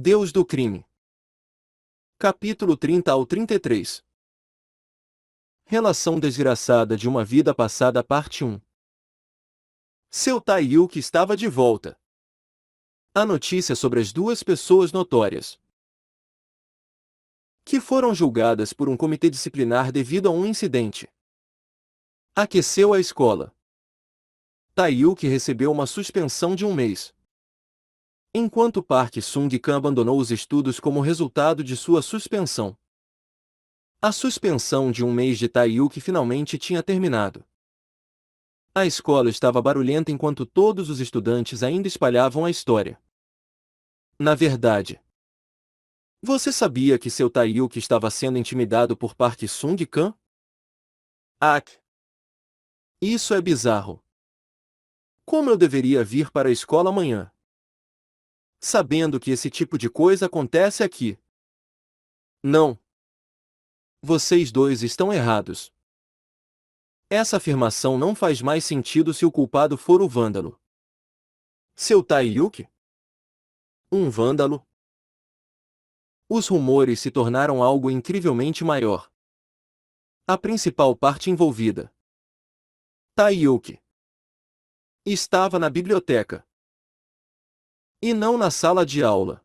Deus do crime. Capítulo 30 ao 33. Relação desgraçada de uma vida passada, parte 1. Seu Tae-hyuk estava de volta. A notícia sobre as duas pessoas notórias que foram julgadas por um comitê disciplinar devido a um incidente aqueceu a escola. Tae-hyuk recebeu uma suspensão de um mês, enquanto Park Sung-kan abandonou os estudos como resultado de sua suspensão. A suspensão de um mês de Tae-hyuk finalmente tinha terminado. A escola estava barulhenta enquanto todos os estudantes ainda espalhavam a história. Na verdade, você sabia que seu Tae-hyuk estava sendo intimidado por Park Sung-kan? Isso é bizarro. Como eu deveria vir para a escola amanhã, sabendo que esse tipo de coisa acontece aqui? Não. Vocês dois estão errados. Essa afirmação não faz mais sentido se o culpado for o vândalo. Seu Tae-hyuk? Um vândalo? Os rumores se tornaram algo incrivelmente maior. A principal parte envolvida, Tae-hyuk, estava na biblioteca e não na sala de aula.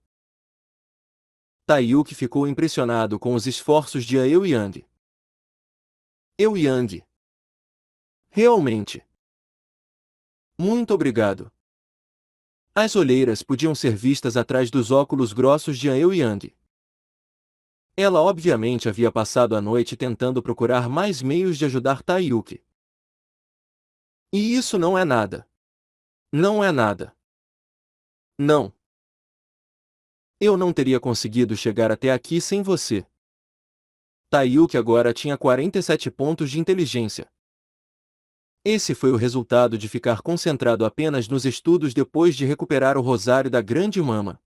Tae-hyuk ficou impressionado com os esforços de Eui-yang. Eui-yang. Realmente. Muito obrigado. As olheiras podiam ser vistas atrás dos óculos grossos de Eui-yang. Ela obviamente havia passado a noite tentando procurar mais meios de ajudar Tae-hyuk. E isso não é nada. Não é nada. Não. Eu não teria conseguido chegar até aqui sem você. Tae-hyuk agora tinha 47 pontos de inteligência. Esse foi o resultado de ficar concentrado apenas nos estudos depois de recuperar o rosário da grande mama.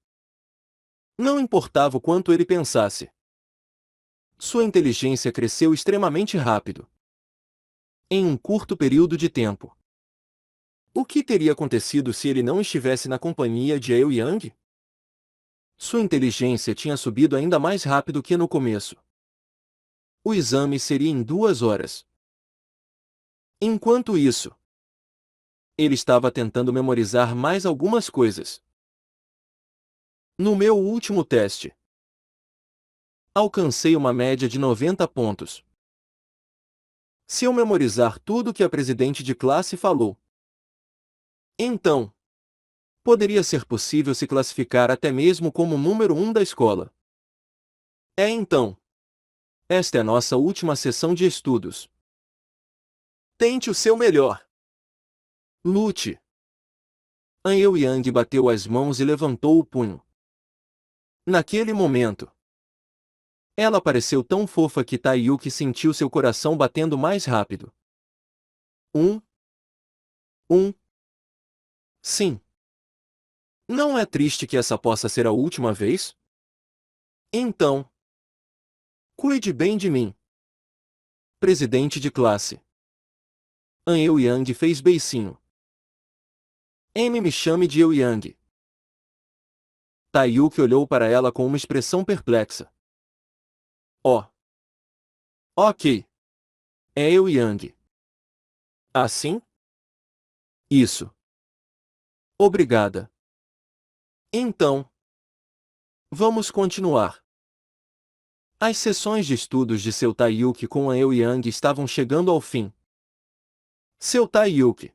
Não importava o quanto ele pensasse. Sua inteligência cresceu extremamente rápido. Em um curto período de tempo. O que teria acontecido se ele não estivesse na companhia de Eui-yang? Sua inteligência tinha subido ainda mais rápido que no começo. O exame seria em 2 horas. Enquanto isso, ele estava tentando memorizar mais algumas coisas. No meu último teste, alcancei uma média de 90 pontos. Se eu memorizar tudo que a presidente de classe falou, então, poderia ser possível se classificar até mesmo como o número 1 da escola. Então, esta é a nossa última sessão de estudos. Tente o seu melhor. Lute. An Eui-yang bateu as mãos e levantou o punho. Naquele momento, ela pareceu tão fofa que Tae-hyuk sentiu seu coração batendo mais rápido. Um. Sim. Não é triste que essa possa ser a última vez? Então, cuide bem de mim. Presidente de classe. An Eui-yang fez beicinho. Me chame de Eui-yang. Tae-hyuk olhou para ela com uma expressão perplexa. Oh. Ok. É Eui-yang. Assim? Isso. Obrigada. Então, vamos continuar. As sessões de estudos de seu Tae-hyuk com a Eui-yang estavam chegando ao fim. Seu Tae-hyuk,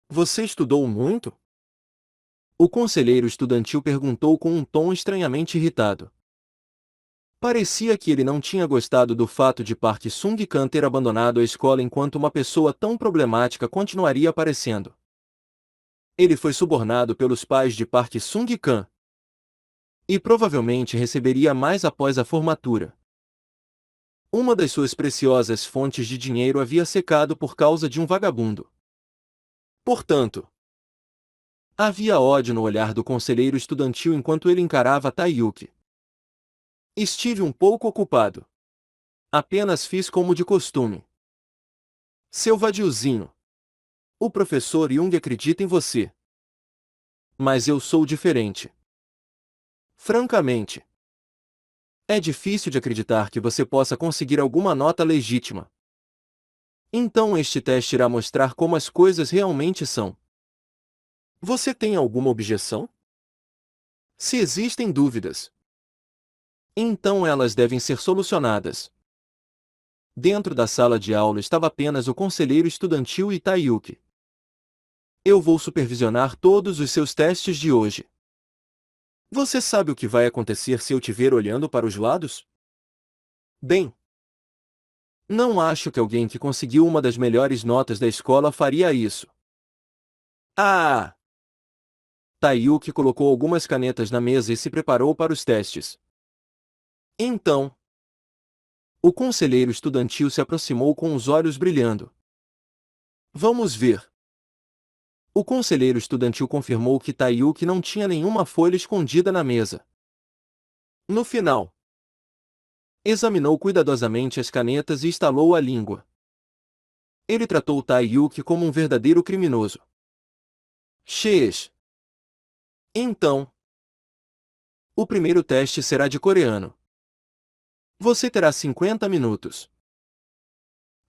você estudou muito? O conselheiro estudantil perguntou com um tom estranhamente irritado. Parecia que ele não tinha gostado do fato de Park Sung-kan ter abandonado a escola enquanto uma pessoa tão problemática continuaria aparecendo. Ele foi subornado pelos pais de Park Sung-kan e provavelmente receberia mais após a formatura. Uma das suas preciosas fontes de dinheiro havia secado por causa de um vagabundo. Portanto, havia ódio no olhar do conselheiro estudantil enquanto ele encarava Tae-hyuk. Estive um pouco ocupado. Apenas fiz como de costume. Seu vadiozinho. O professor Jung acredita em você. Mas eu sou diferente. Francamente, é difícil de acreditar que você possa conseguir alguma nota legítima. Então este teste irá mostrar como as coisas realmente são. Você tem alguma objeção? Se existem dúvidas, então elas devem ser solucionadas. Dentro da sala de aula estava apenas o conselheiro estudantil e Taiyuki. Eu vou supervisionar todos os seus testes de hoje. Você sabe o que vai acontecer se eu te ver olhando para os lados? Bem, não acho que alguém que conseguiu uma das melhores notas da escola faria isso. Ah! Taiyuki colocou algumas canetas na mesa e se preparou para os testes. Então, o conselheiro estudantil se aproximou com os olhos brilhando. Vamos ver. O conselheiro estudantil confirmou que Taiyuki não tinha nenhuma folha escondida na mesa. No final, examinou cuidadosamente as canetas e estalou a língua. Ele tratou Taiyuki como um verdadeiro criminoso. Xês. Então, o primeiro teste será de coreano. Você terá 50 minutos.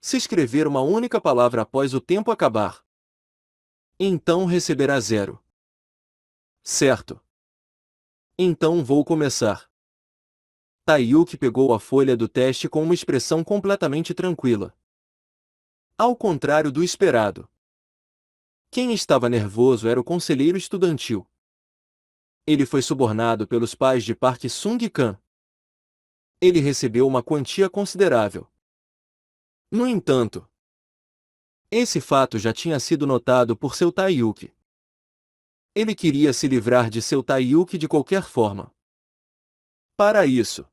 Se escrever uma única palavra após o tempo acabar, então receberá 0. Certo. Então vou começar. Taiyuki pegou a folha do teste com uma expressão completamente tranquila. Ao contrário do esperado. Quem estava nervoso era o conselheiro estudantil. Ele foi subornado pelos pais de Park Sung-kan. Ele recebeu uma quantia considerável. No entanto, esse fato já tinha sido notado por seu Taiyuki. Ele queria se livrar de seu Taiyuki de qualquer forma. Para isso,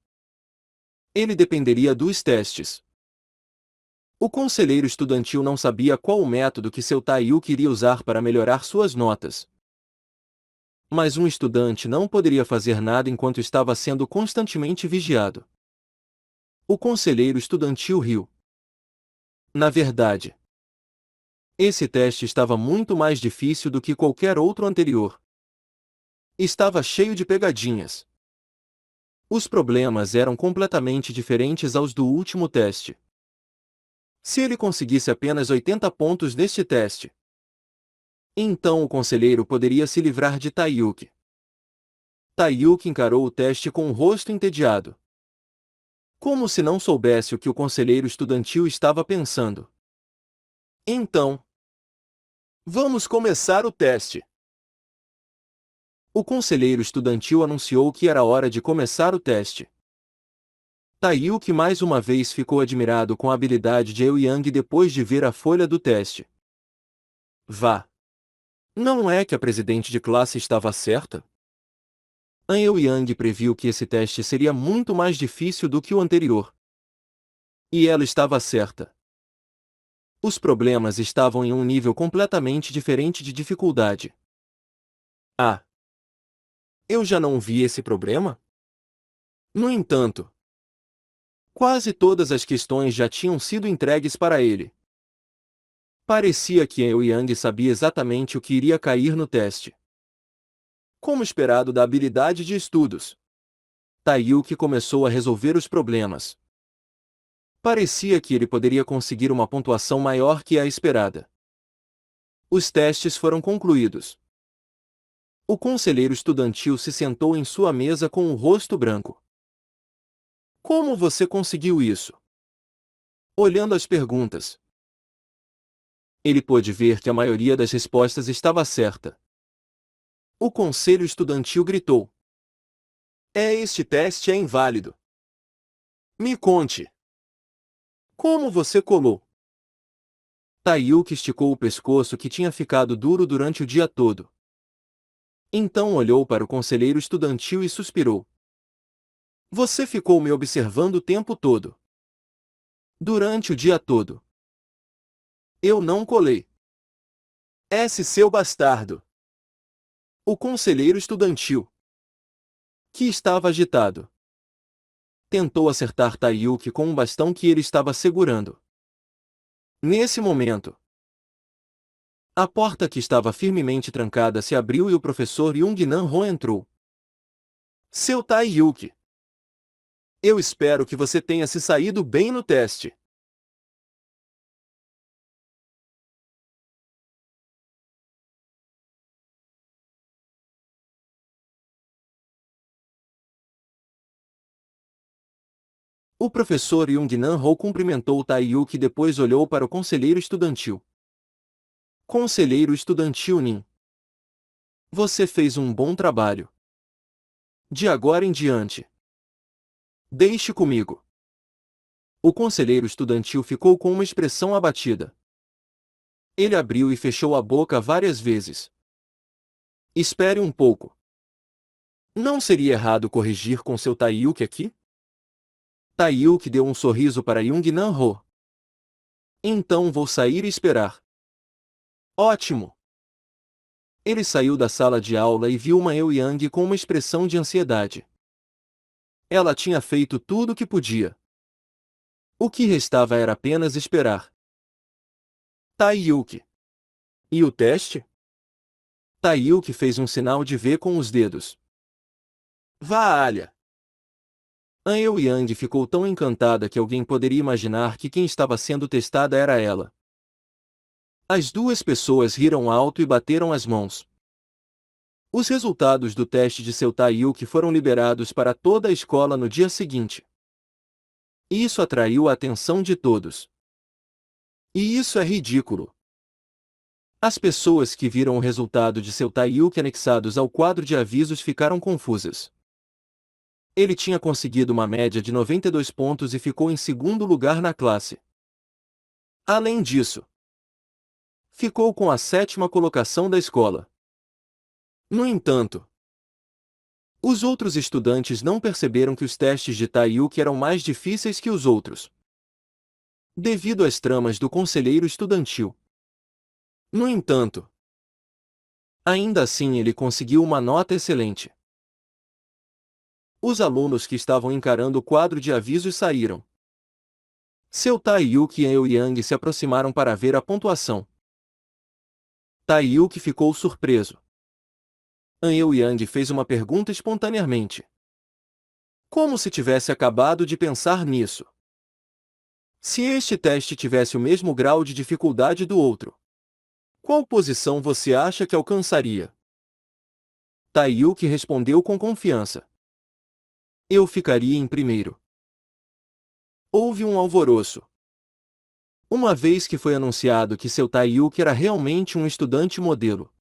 ele dependeria dos testes. O conselheiro estudantil não sabia qual o método que seu Taiyuki iria usar para melhorar suas notas. Mas um estudante não poderia fazer nada enquanto estava sendo constantemente vigiado. O conselheiro estudantil riu. Na verdade, esse teste estava muito mais difícil do que qualquer outro anterior. Estava cheio de pegadinhas. Os problemas eram completamente diferentes aos do último teste. Se ele conseguisse apenas 80 pontos neste teste, então o conselheiro poderia se livrar de Taiyuki. Taiyuki encarou o teste com um rosto entediado. Como se não soubesse o que o conselheiro estudantil estava pensando. Então, vamos começar o teste. O conselheiro estudantil anunciou que era hora de começar o teste. Taiyuki mais uma vez ficou admirado com a habilidade de Euyang depois de ver a folha do teste. Vá! Não é que a presidente de classe estava certa? An Euyang previu que esse teste seria muito mais difícil do que o anterior. E ela estava certa. Os problemas estavam em um nível completamente diferente de dificuldade. Ah! Eu já não vi esse problema? No entanto, quase todas as questões já tinham sido entregues para ele. Parecia que Euyang sabia exatamente o que iria cair no teste. Como esperado da habilidade de estudos, Taiyuki começou a resolver os problemas. Parecia que ele poderia conseguir uma pontuação maior que a esperada. Os testes foram concluídos. O conselheiro estudantil se sentou em sua mesa com o rosto branco. Como você conseguiu isso? Olhando as perguntas, ele pôde ver que a maioria das respostas estava certa. O conselho estudantil gritou. Este teste é inválido. Me conte. Como você colou? Taiyuki esticou o pescoço que tinha ficado duro durante o dia todo. Então olhou para o conselheiro estudantil e suspirou. Você ficou me observando o tempo todo. Durante o dia todo. Eu não colei. Esse seu bastardo. O conselheiro estudantil, que estava agitado, tentou acertar Taiyuki com um bastão que ele estava segurando. Nesse momento, a porta que estava firmemente trancada se abriu e o professor Jung Nan-ho entrou. Seu Taiyuki, eu espero que você tenha se saído bem no teste. O professor Jungnan Ho cumprimentou Taiyuki e depois olhou para o conselheiro estudantil. Conselheiro estudantil Nin. Você fez um bom trabalho. De agora em diante, deixe comigo. O conselheiro estudantil ficou com uma expressão abatida. Ele abriu e fechou a boca várias vezes. Espere um pouco. Não seria errado corrigir com seu Taiyuki aqui? Taiyuki deu um sorriso para Jungnan Ho. Então vou sair e esperar. Ótimo! Ele saiu da sala de aula e viu uma Euyang com uma expressão de ansiedade. Ela tinha feito tudo o que podia. O que restava era apenas esperar. Taiyuki. E o teste? Taiyuki fez um sinal de V com os dedos. Valha! A Euyang ficou tão encantada que alguém poderia imaginar que quem estava sendo testada era ela. As duas pessoas riram alto e bateram as mãos. Os resultados do teste de seu Taiyuki foram liberados para toda a escola no dia seguinte. Isso atraiu a atenção de todos. E isso é ridículo. As pessoas que viram o resultado de seu Taiyuki anexados ao quadro de avisos ficaram confusas. Ele tinha conseguido uma média de 92 pontos e ficou em segundo lugar na classe. Além disso, ficou com a 7ª colocação da escola. No entanto, os outros estudantes não perceberam que os testes de Taiyuki eram mais difíceis que os outros, devido às tramas do conselheiro estudantil. No entanto, ainda assim ele conseguiu uma nota excelente. Os alunos que estavam encarando o quadro de avisos saíram. Seu Taiyuki e Euyang se aproximaram para ver a pontuação. Taiyuki ficou surpreso. An Euyang fez uma pergunta espontaneamente. Como se tivesse acabado de pensar nisso. Se este teste tivesse o mesmo grau de dificuldade do outro, qual posição você acha que alcançaria? Taiyuki respondeu com confiança. Eu ficaria em primeiro. Houve um alvoroço. Uma vez que foi anunciado que seu Taiyuki era realmente um estudante modelo.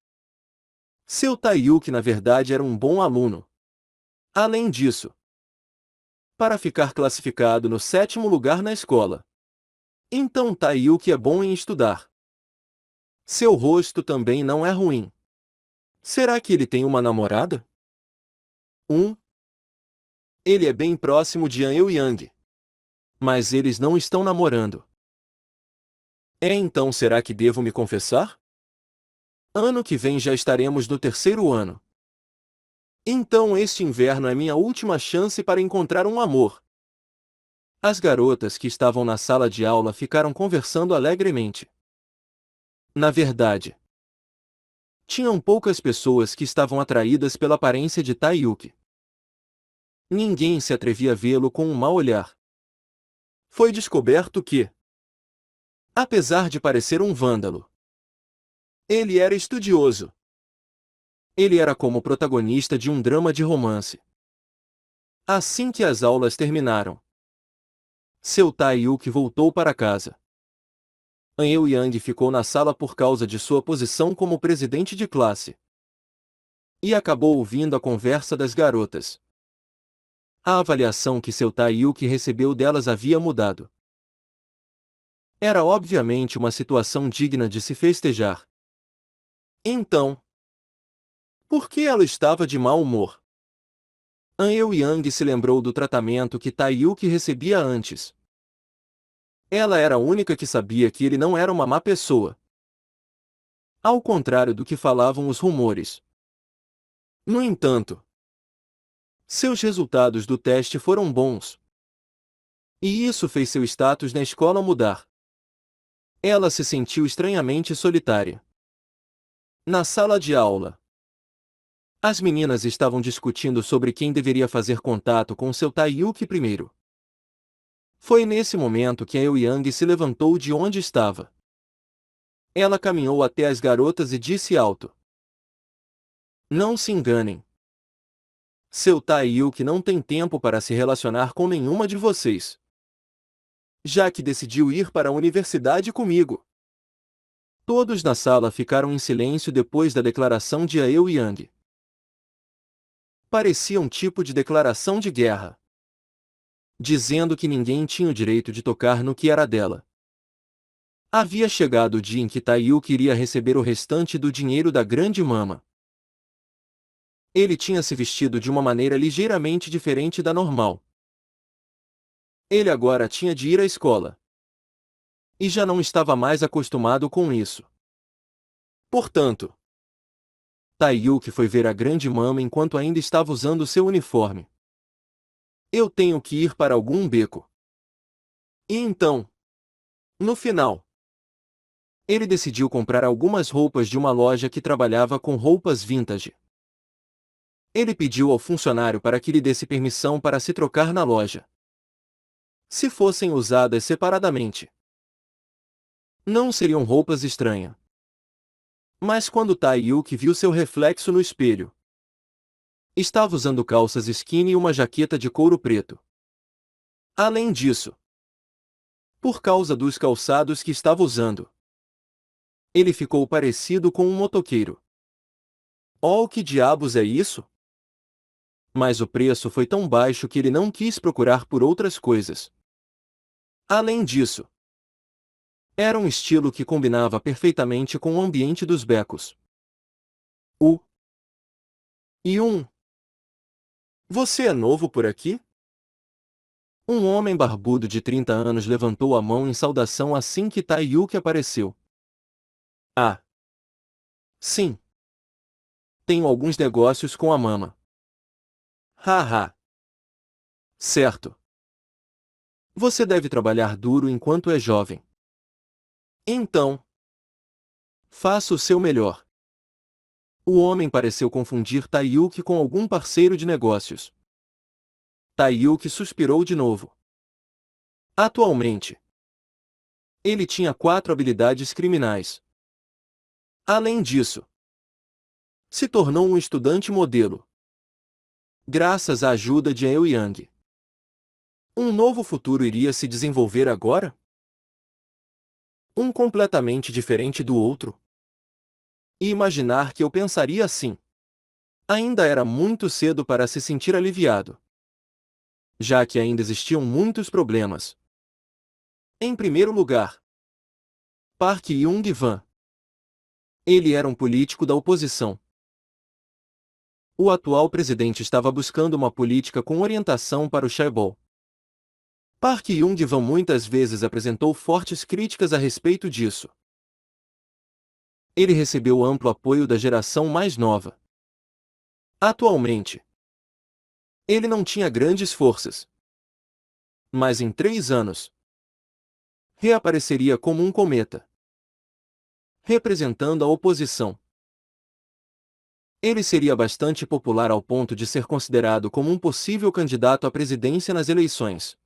Seu Taiyuki na verdade era um bom aluno. Além disso, para ficar classificado no 7º lugar na escola. Então Taiyuki é bom em estudar. Seu rosto também não é ruim. Será que ele tem uma namorada? Ele é bem próximo de An Euyang. Mas eles não estão namorando. Então será que devo me confessar? Ano que vem já estaremos no 3º ano. Então este inverno é minha última chance para encontrar um amor. As garotas que estavam na sala de aula ficaram conversando alegremente. Na verdade, tinham poucas pessoas que estavam atraídas pela aparência de Taiyuki. Ninguém se atrevia a vê-lo com um mau olhar. Foi descoberto que, apesar de parecer um vândalo, ele era estudioso. Ele era como o protagonista de um drama de romance. Assim que as aulas terminaram, seu Taiyuki voltou para casa. An Euyang ficou na sala por causa de sua posição como presidente de classe. E acabou ouvindo a conversa das garotas. A avaliação que seu Taiyuki recebeu delas havia mudado. Era obviamente uma situação digna de se festejar. Então, por que ela estava de mau humor? An Euyang se lembrou do tratamento que Taiyuki recebia antes. Ela era a única que sabia que ele não era uma má pessoa. Ao contrário do que falavam os rumores. No entanto, seus resultados do teste foram bons. E isso fez seu status na escola mudar. Ela se sentiu estranhamente solitária. Na sala de aula, As meninas estavam discutindo sobre quem deveria fazer contato com seu Taeyuki primeiro. Foi nesse momento que a Euyang se levantou de onde estava. Ela caminhou até as garotas e disse alto: "Não se enganem. Seu Taeyuki não tem tempo para se relacionar com nenhuma de vocês, já que decidiu ir para a universidade comigo." Todos na sala ficaram em silêncio depois da declaração de Euyang. Parecia um tipo de declaração de guerra, dizendo que ninguém tinha o direito de tocar no que era dela. Havia chegado o dia em que Taeyuki iria receber o restante do dinheiro da grande mama. Ele tinha se vestido de uma maneira ligeiramente diferente da normal. Ele agora tinha de ir à escola. E já não estava mais acostumado com isso. Portanto, Taeyuki foi ver a grande mama enquanto ainda estava usando seu uniforme. "Eu tenho que ir para algum beco." E então, no final, ele decidiu comprar algumas roupas de uma loja que trabalhava com roupas vintage. Ele pediu ao funcionário para que lhe desse permissão para se trocar na loja, se fossem usadas separadamente. Não seriam roupas estranhas. Mas quando Taeyuki viu seu reflexo no espelho, estava usando calças skinny e uma jaqueta de couro preto. Além disso, por causa dos calçados que estava usando, ele ficou parecido com um motoqueiro. Oh, que diabos é isso? Mas o preço foi tão baixo que ele não quis procurar por outras coisas. Além disso, era um estilo que combinava perfeitamente com o ambiente dos becos. Você é novo por aqui? Um homem barbudo de 30 anos levantou a mão em saudação assim que Taeyuki apareceu. "Ah, sim. Tenho alguns negócios com a mama." Haha. Certo. Você deve trabalhar duro enquanto é jovem. Então, faça o seu melhor. O homem pareceu confundir Taeyuki com algum parceiro de negócios. Taeyuki suspirou de novo. Atualmente, ele tinha 4 habilidades criminais. Além disso, se tornou um estudante modelo, graças à ajuda de Euyang. Um novo futuro iria se desenvolver agora? Um completamente diferente do outro? E imaginar que eu pensaria assim. Ainda era muito cedo para se sentir aliviado, já que ainda existiam muitos problemas. Em primeiro lugar, Park Young-wan. Ele era um político da oposição. O atual presidente estava buscando uma política com orientação para o chaebol. Park Young-wan muitas vezes apresentou fortes críticas a respeito disso. Ele recebeu amplo apoio da geração mais nova. Atualmente, ele não tinha grandes forças. Mas em 3 anos, reapareceria como um cometa, representando a oposição. Ele seria bastante popular ao ponto de ser considerado como um possível candidato à presidência nas eleições.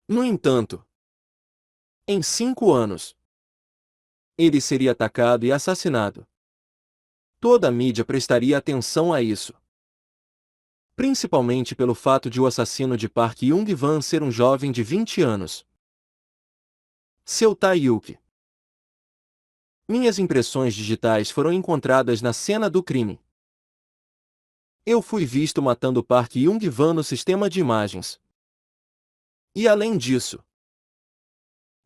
No entanto, em 5 anos, ele seria atacado e assassinado. Toda a mídia prestaria atenção a isso, principalmente pelo fato de o assassino de Park Young-wan ser um jovem de 20 anos. Seu Taeyuki. Minhas impressões digitais foram encontradas na cena do crime. Eu fui visto matando Park Young-wan no sistema de imagens. E além disso,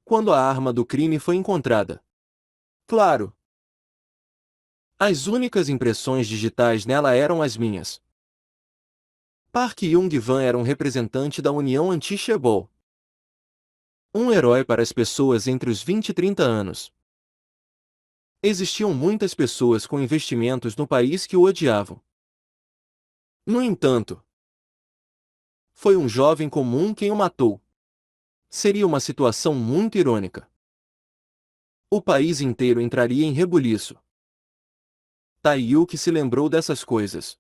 quando a arma do crime foi encontrada, claro, as únicas impressões digitais nela eram as minhas. Park Young-wan era um representante da União Anti-Chaebol. Um herói para as pessoas entre os 20 e 30 anos. Existiam muitas pessoas com investimentos no país que o odiavam. No entanto, foi um jovem comum quem o matou. Seria uma situação muito irônica. O país inteiro entraria em rebuliço. Taiyuki se lembrou dessas coisas.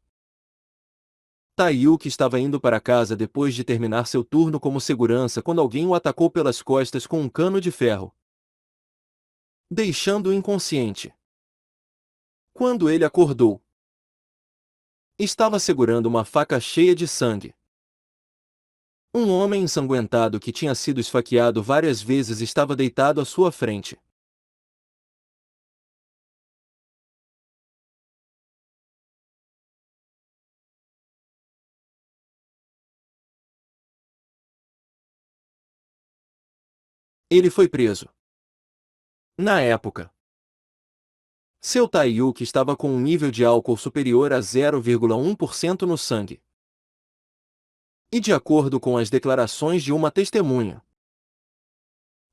Taiyuki estava indo para casa depois de terminar seu turno como segurança quando alguém o atacou pelas costas com um cano de ferro, deixando-o inconsciente. Quando ele acordou, estava segurando uma faca cheia de sangue. Um homem ensanguentado que tinha sido esfaqueado várias vezes estava deitado à sua frente. Ele foi preso. Na época, seu Taiyuki estava com um nível de álcool superior a 0,1% no sangue. E de acordo com as declarações de uma testemunha,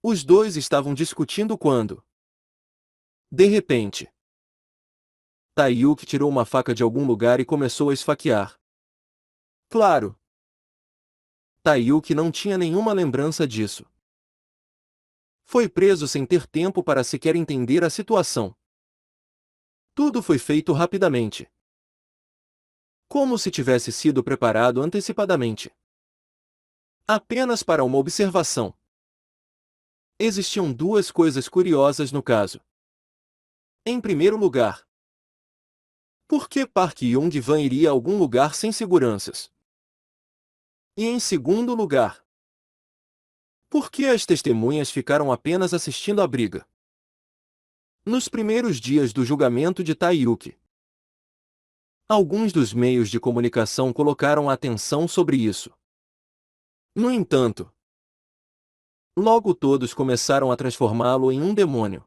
os dois estavam discutindo quando, de repente, Taiyuki tirou uma faca de algum lugar e começou a esfaquear. Claro, Taiyuki não tinha nenhuma lembrança disso. Foi preso sem ter tempo para sequer entender a situação. Tudo foi feito rapidamente, como se tivesse sido preparado antecipadamente. Apenas para uma observação. Existiam duas coisas curiosas no caso. Em primeiro lugar, por que Park Young-wan iria a algum lugar sem seguranças? E em segundo lugar, por que as testemunhas ficaram apenas assistindo à briga? Nos primeiros dias do julgamento de Taiyuki, alguns dos meios de comunicação colocaram a atenção sobre isso. No entanto, logo todos começaram a transformá-lo em um demônio.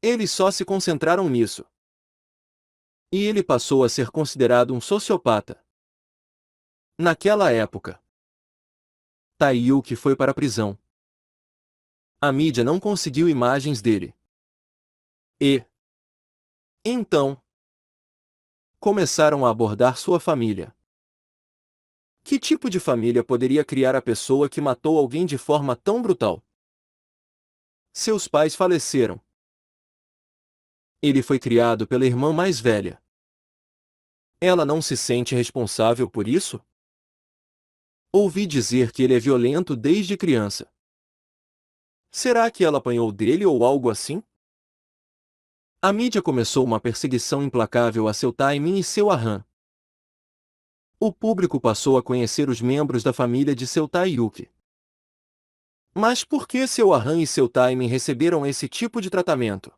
Eles só se concentraram nisso. E ele passou a ser considerado um sociopata. Naquela época, Taiyuki foi para a prisão. A mídia não conseguiu imagens dele. E, então, começaram a abordar sua família. Que tipo de família poderia criar a pessoa que matou alguém de forma tão brutal? Seus pais faleceram. Ele foi criado pela irmã mais velha. Ela não se sente responsável por isso? Ouvi dizer que ele é violento desde criança. Será que ela apanhou dele ou algo assim? A mídia começou uma perseguição implacável a seu Taimin e seu Ahn. O público passou a conhecer os membros da família de seu Taiyuki. Mas por que seu Ahn e seu Taimin receberam esse tipo de tratamento?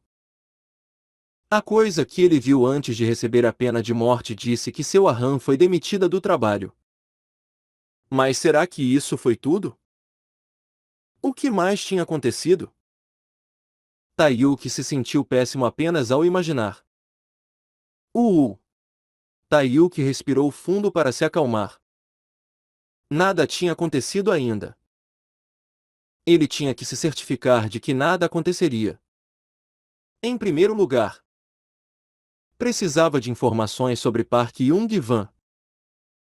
A coisa que ele viu antes de receber a pena de morte disse que seu Ahn foi demitida do trabalho. Mas será que isso foi tudo? O que mais tinha acontecido? Taiyuki se sentiu péssimo apenas ao imaginar. Taiyuki respirou fundo para se acalmar. Nada tinha acontecido ainda. Ele tinha que se certificar de que nada aconteceria. Em primeiro lugar, precisava de informações sobre Park Young-wan.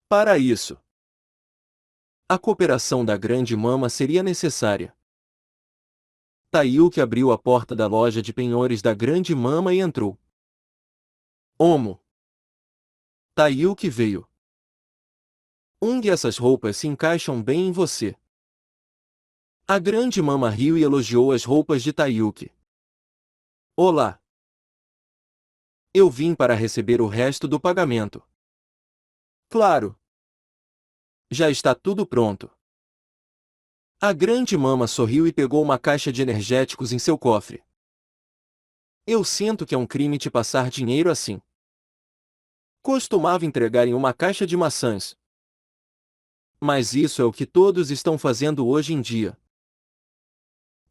Para isso, a cooperação da Grande Mama seria necessária. Taiyuki abriu a porta da loja de penhores da Grande Mama e entrou. Omo. Taiyuki veio. Essas roupas se encaixam bem em você. A Grande Mama riu e elogiou as roupas de Taiyuki. Olá. Eu vim para receber o resto do pagamento. Claro. Já está tudo pronto. A Grande Mama sorriu e pegou uma caixa de energéticos em seu cofre. Eu sinto que é um crime te passar dinheiro assim. Costumava entregar em uma caixa de maçãs. Mas isso é o que todos estão fazendo hoje em dia.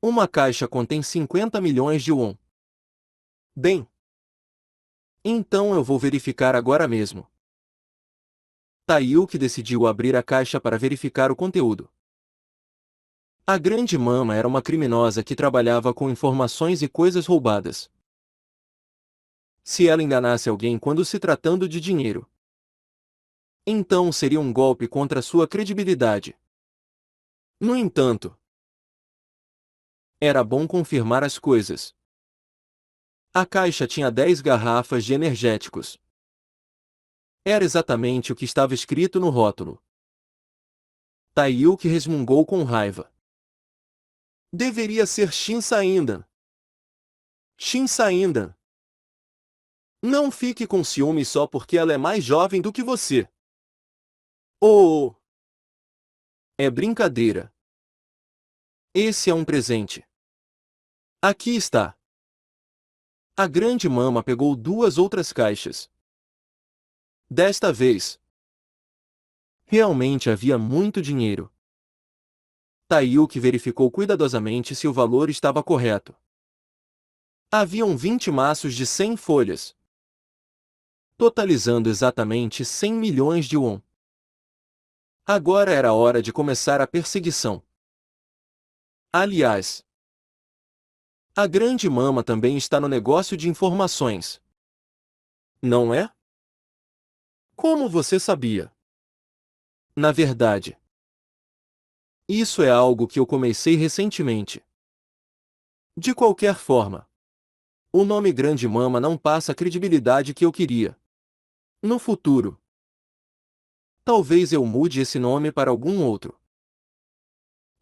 Uma caixa contém 50 milhões de won. Bem, então eu vou verificar agora mesmo. Taiyuki decidiu abrir a caixa para verificar o conteúdo. A Grande Mama era uma criminosa que trabalhava com informações e coisas roubadas. Se ela enganasse alguém quando se tratando de dinheiro, então seria um golpe contra sua credibilidade. No entanto, era bom confirmar as coisas. A caixa tinha 10 garrafas de energéticos. Era exatamente o que estava escrito no rótulo. Taiyuki resmungou com raiva. Deveria ser Shinsaindan. Shinsaindan. Não fique com ciúme só porque ela é mais jovem do que você. Oh! É brincadeira. Esse é um presente. Aqui está. A grande mama pegou 2 outras caixas. Desta vez, realmente havia muito dinheiro. Taiyuki verificou cuidadosamente se o valor estava correto. Haviam 20 maços de 100 folhas, totalizando exatamente 100 milhões de won. Agora era hora de começar a perseguição. Aliás, a grande mama também está no negócio de informações. Não é? Como você sabia? Na verdade, isso é algo que eu comecei recentemente. De qualquer forma, o nome Grande Mama não passa a credibilidade que eu queria. No futuro, talvez eu mude esse nome para algum outro.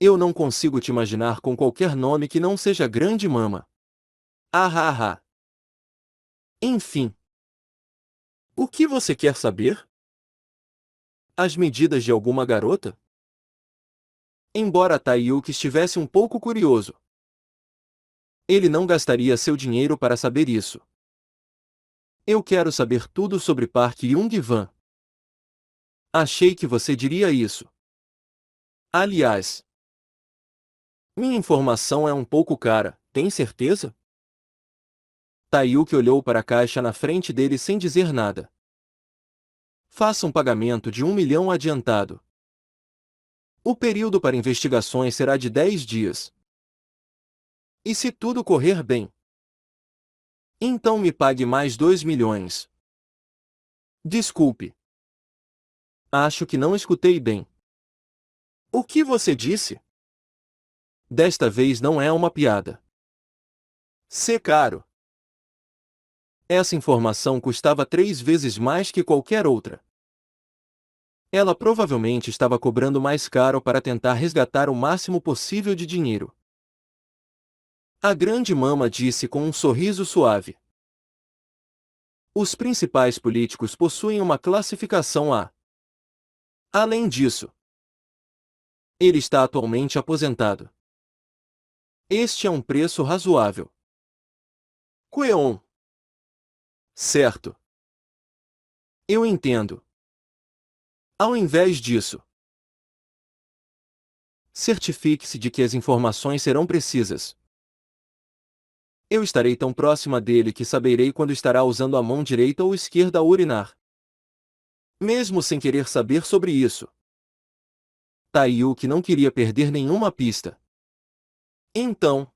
Eu não consigo te imaginar com qualquer nome que não seja Grande Mama. Ah, ah, ah. Enfim. O que você quer saber? As medidas de alguma garota? Embora Taiyuki estivesse um pouco curioso, ele não gastaria seu dinheiro para saber isso. Eu quero saber tudo sobre Park Young-wan. Achei que você diria isso. Aliás, minha informação é um pouco cara, tem certeza? Taiyuki olhou para a caixa na frente dele sem dizer nada. Faça um pagamento de 1 milhão adiantado. O período para investigações será de 10 dias. E se tudo correr bem, então me pague mais 2 milhões. Desculpe. Acho que não escutei bem. O que você disse? Desta vez não é uma piada. Se caro. Essa informação custava 3 vezes mais que qualquer outra. Ela provavelmente estava cobrando mais caro para tentar resgatar o máximo possível de dinheiro. A grande mama disse com um sorriso suave. Os principais políticos possuem uma classificação A. Além disso, ele está atualmente aposentado. Este é um preço razoável. Kweon. Certo. Eu entendo. Ao invés disso, certifique-se de que as informações serão precisas. Eu estarei tão próxima dele que saberei quando estará usando a mão direita ou esquerda a urinar. Mesmo sem querer saber sobre isso. Taiyuki não queria perder nenhuma pista. Então,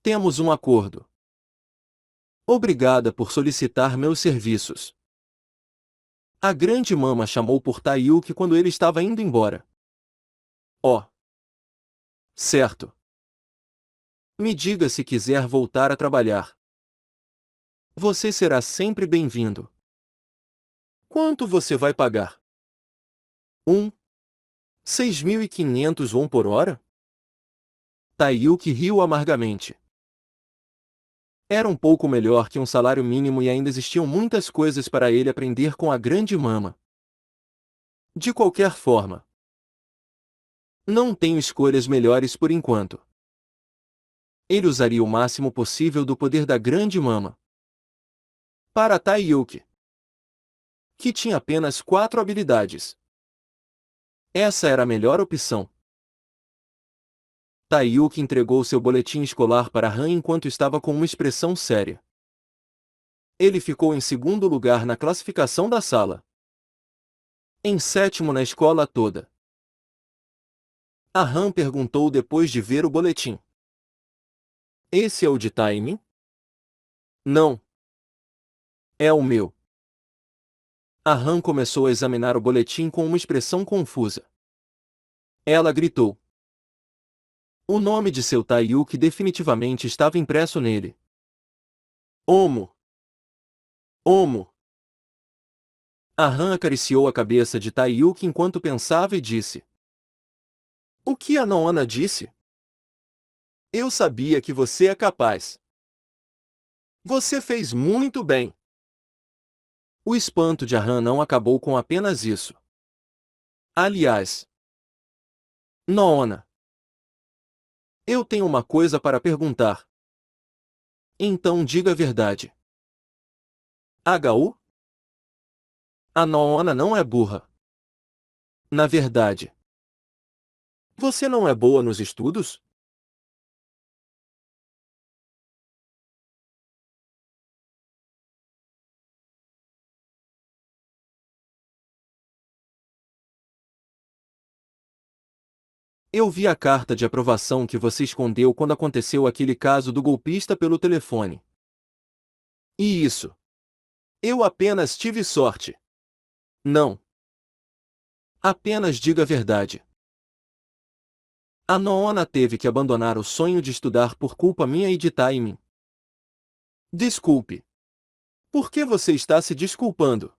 temos um acordo. Obrigada por solicitar meus serviços. A grande mama chamou por Taiyuki quando ele estava indo embora. Oh. Certo. Me diga se quiser voltar a trabalhar. Você será sempre bem-vindo. Quanto você vai pagar? 6.500 won por hora? Taiyuki riu amargamente. Era um pouco melhor que um salário mínimo e ainda existiam muitas coisas para ele aprender com a grande mama. De qualquer forma, não tenho escolhas melhores por enquanto. Ele usaria o máximo possível do poder da grande mama. Para Taiyuki, que tinha apenas 4 habilidades, essa era a melhor opção. Taiyuki entregou seu boletim escolar para Han enquanto estava com uma expressão séria. Ele ficou em segundo lugar na classificação da sala. Em sétimo na escola toda. A Han perguntou depois de ver o boletim. Esse é o de Taemin? Não. É o meu. A Han começou a examinar o boletim com uma expressão confusa. Ela gritou. O nome de seu Taiyuki definitivamente estava impresso nele. Omo! Omo! Han acariciou a cabeça de Taiyuki enquanto pensava e disse: O que a Noona disse? Eu sabia que você é capaz. Você fez muito bem. O espanto de Han não acabou com apenas isso. Aliás, Noona, eu tenho uma coisa para perguntar. Então diga a verdade. HU? A Noona não é burra. Na verdade, você não é boa nos estudos? Eu vi a carta de aprovação que você escondeu quando aconteceu aquele caso do golpista pelo telefone. E isso. Eu apenas tive sorte. Não. Apenas diga a verdade. A Noona teve que abandonar o sonho de estudar por culpa minha e de Taimin. Desculpe. Por que você está se desculpando?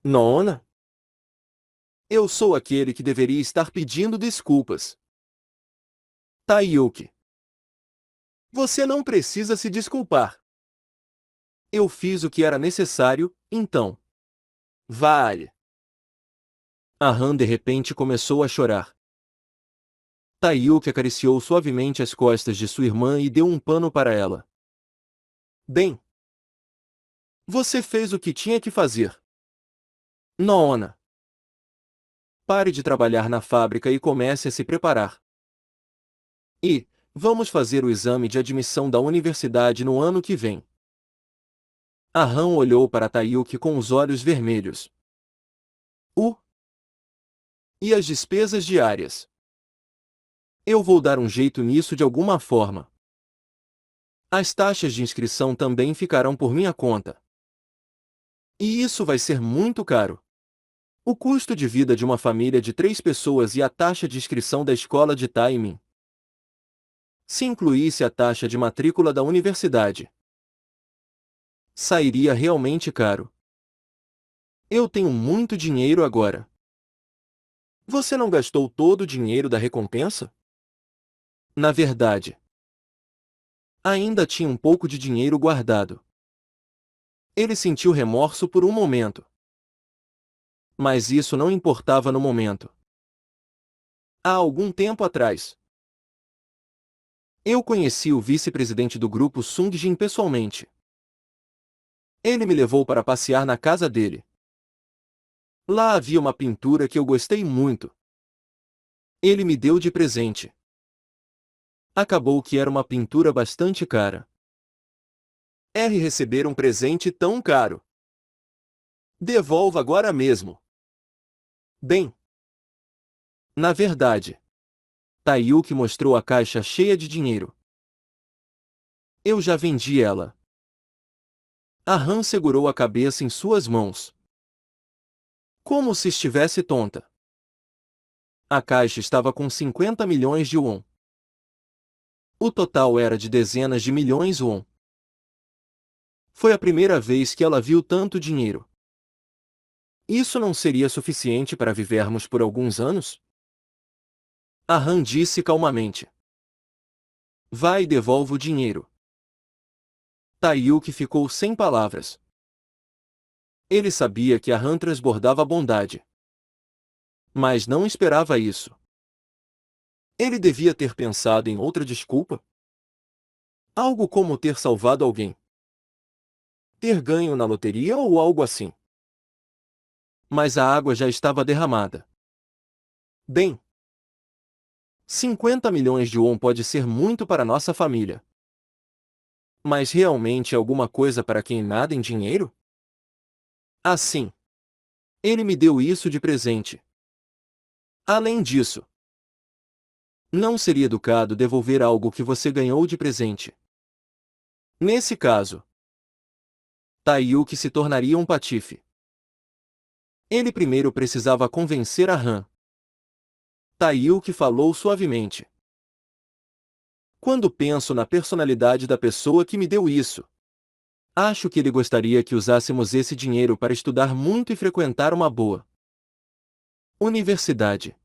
Noona? Eu sou aquele que deveria estar pedindo desculpas. Taiyuki. Você não precisa se desculpar. Eu fiz o que era necessário, então. Vale. Han de repente começou a chorar. Taiyuki acariciou suavemente as costas de sua irmã e deu um pano para ela. Bem. Você fez o que tinha que fazer. Noona. Pare de trabalhar na fábrica e comece a se preparar. E, vamos fazer o exame de admissão da universidade no ano que vem. Han olhou para Taiyuki com os olhos vermelhos. E as despesas diárias? Eu vou dar um jeito nisso de alguma forma. As taxas de inscrição também ficarão por minha conta. E isso vai ser muito caro. O custo de vida de uma família de 3 pessoas e a taxa de inscrição da escola de Taimin. Se incluísse a taxa de matrícula da universidade, sairia realmente caro. Eu tenho muito dinheiro agora. Você não gastou todo o dinheiro da recompensa? Na verdade, ainda tinha um pouco de dinheiro guardado. Ele sentiu remorso por um momento. Mas isso não importava no momento. Há algum tempo atrás, eu conheci o vice-presidente do grupo Sung Jin pessoalmente. Ele me levou para passear na casa dele. Lá havia uma pintura que eu gostei muito. Ele me deu de presente. Acabou que era uma pintura bastante cara. Receber um presente tão caro. Devolva agora mesmo. Bem, na verdade, Taiyuki mostrou a caixa cheia de dinheiro. Eu já vendi ela. Han segurou a cabeça em suas mãos. Como se estivesse tonta. A caixa estava com 50 milhões de won. O total era de dezenas de milhões won. Foi a primeira vez que ela viu tanto dinheiro. Isso não seria suficiente para vivermos por alguns anos? Han disse calmamente. Vai e devolva o dinheiro. Taiyuki ficou sem palavras. Ele sabia que Han transbordava bondade. Mas não esperava isso. Ele devia ter pensado em outra desculpa? Algo como ter salvado alguém. Ter ganho na loteria ou algo assim. Mas a água já estava derramada. Bem, 50 milhões de won pode ser muito para nossa família. Mas realmente é alguma coisa para quem nada em dinheiro? Assim, ele me deu isso de presente. Além disso, não seria educado devolver algo que você ganhou de presente. Nesse caso, Taiyuki se tornaria um patife. Ele primeiro precisava convencer Han. Taiyuki falou suavemente. Quando penso na personalidade da pessoa que me deu isso, Acho que ele gostaria que usássemos esse dinheiro para estudar muito e frequentar uma boa universidade.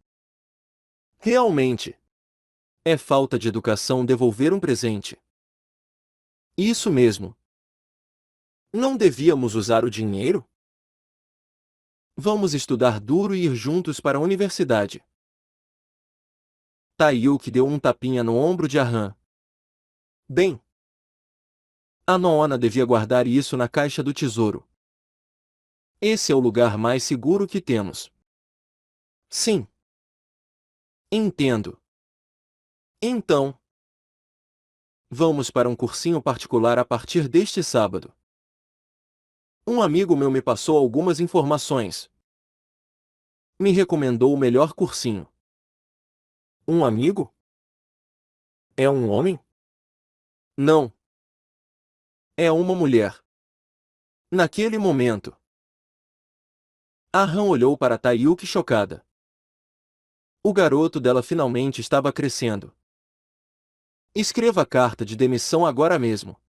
Realmente, é falta de educação devolver um presente. Isso mesmo. Não devíamos usar o dinheiro? Vamos estudar duro e ir juntos para a universidade. Taiyuki deu um tapinha no ombro de Ahn. Bem, a Noona devia guardar isso na caixa do tesouro. Esse é o lugar mais seguro que temos. Sim. Entendo. Então, vamos para um cursinho particular a partir deste sábado. Um amigo meu me passou algumas informações. Me recomendou o melhor cursinho. Um amigo? É um homem? Não. É uma mulher. Naquele momento, Ahn olhou para Taiyuki chocada. O garoto dela finalmente estava crescendo. Escreva a carta de demissão agora mesmo.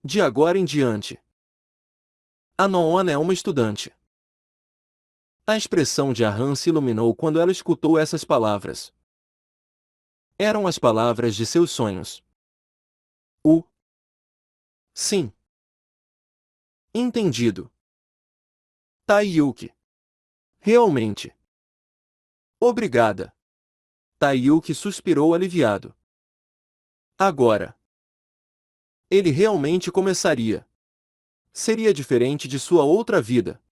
De agora em diante. A Noona é uma estudante. A expressão de Ahn se iluminou quando ela escutou essas palavras. Eram as palavras de seus sonhos. Sim. Entendido. Taiyuki. Realmente. Obrigada. Taiyuki suspirou aliviado. Agora. Ele realmente começaria. Seria diferente de sua outra vida,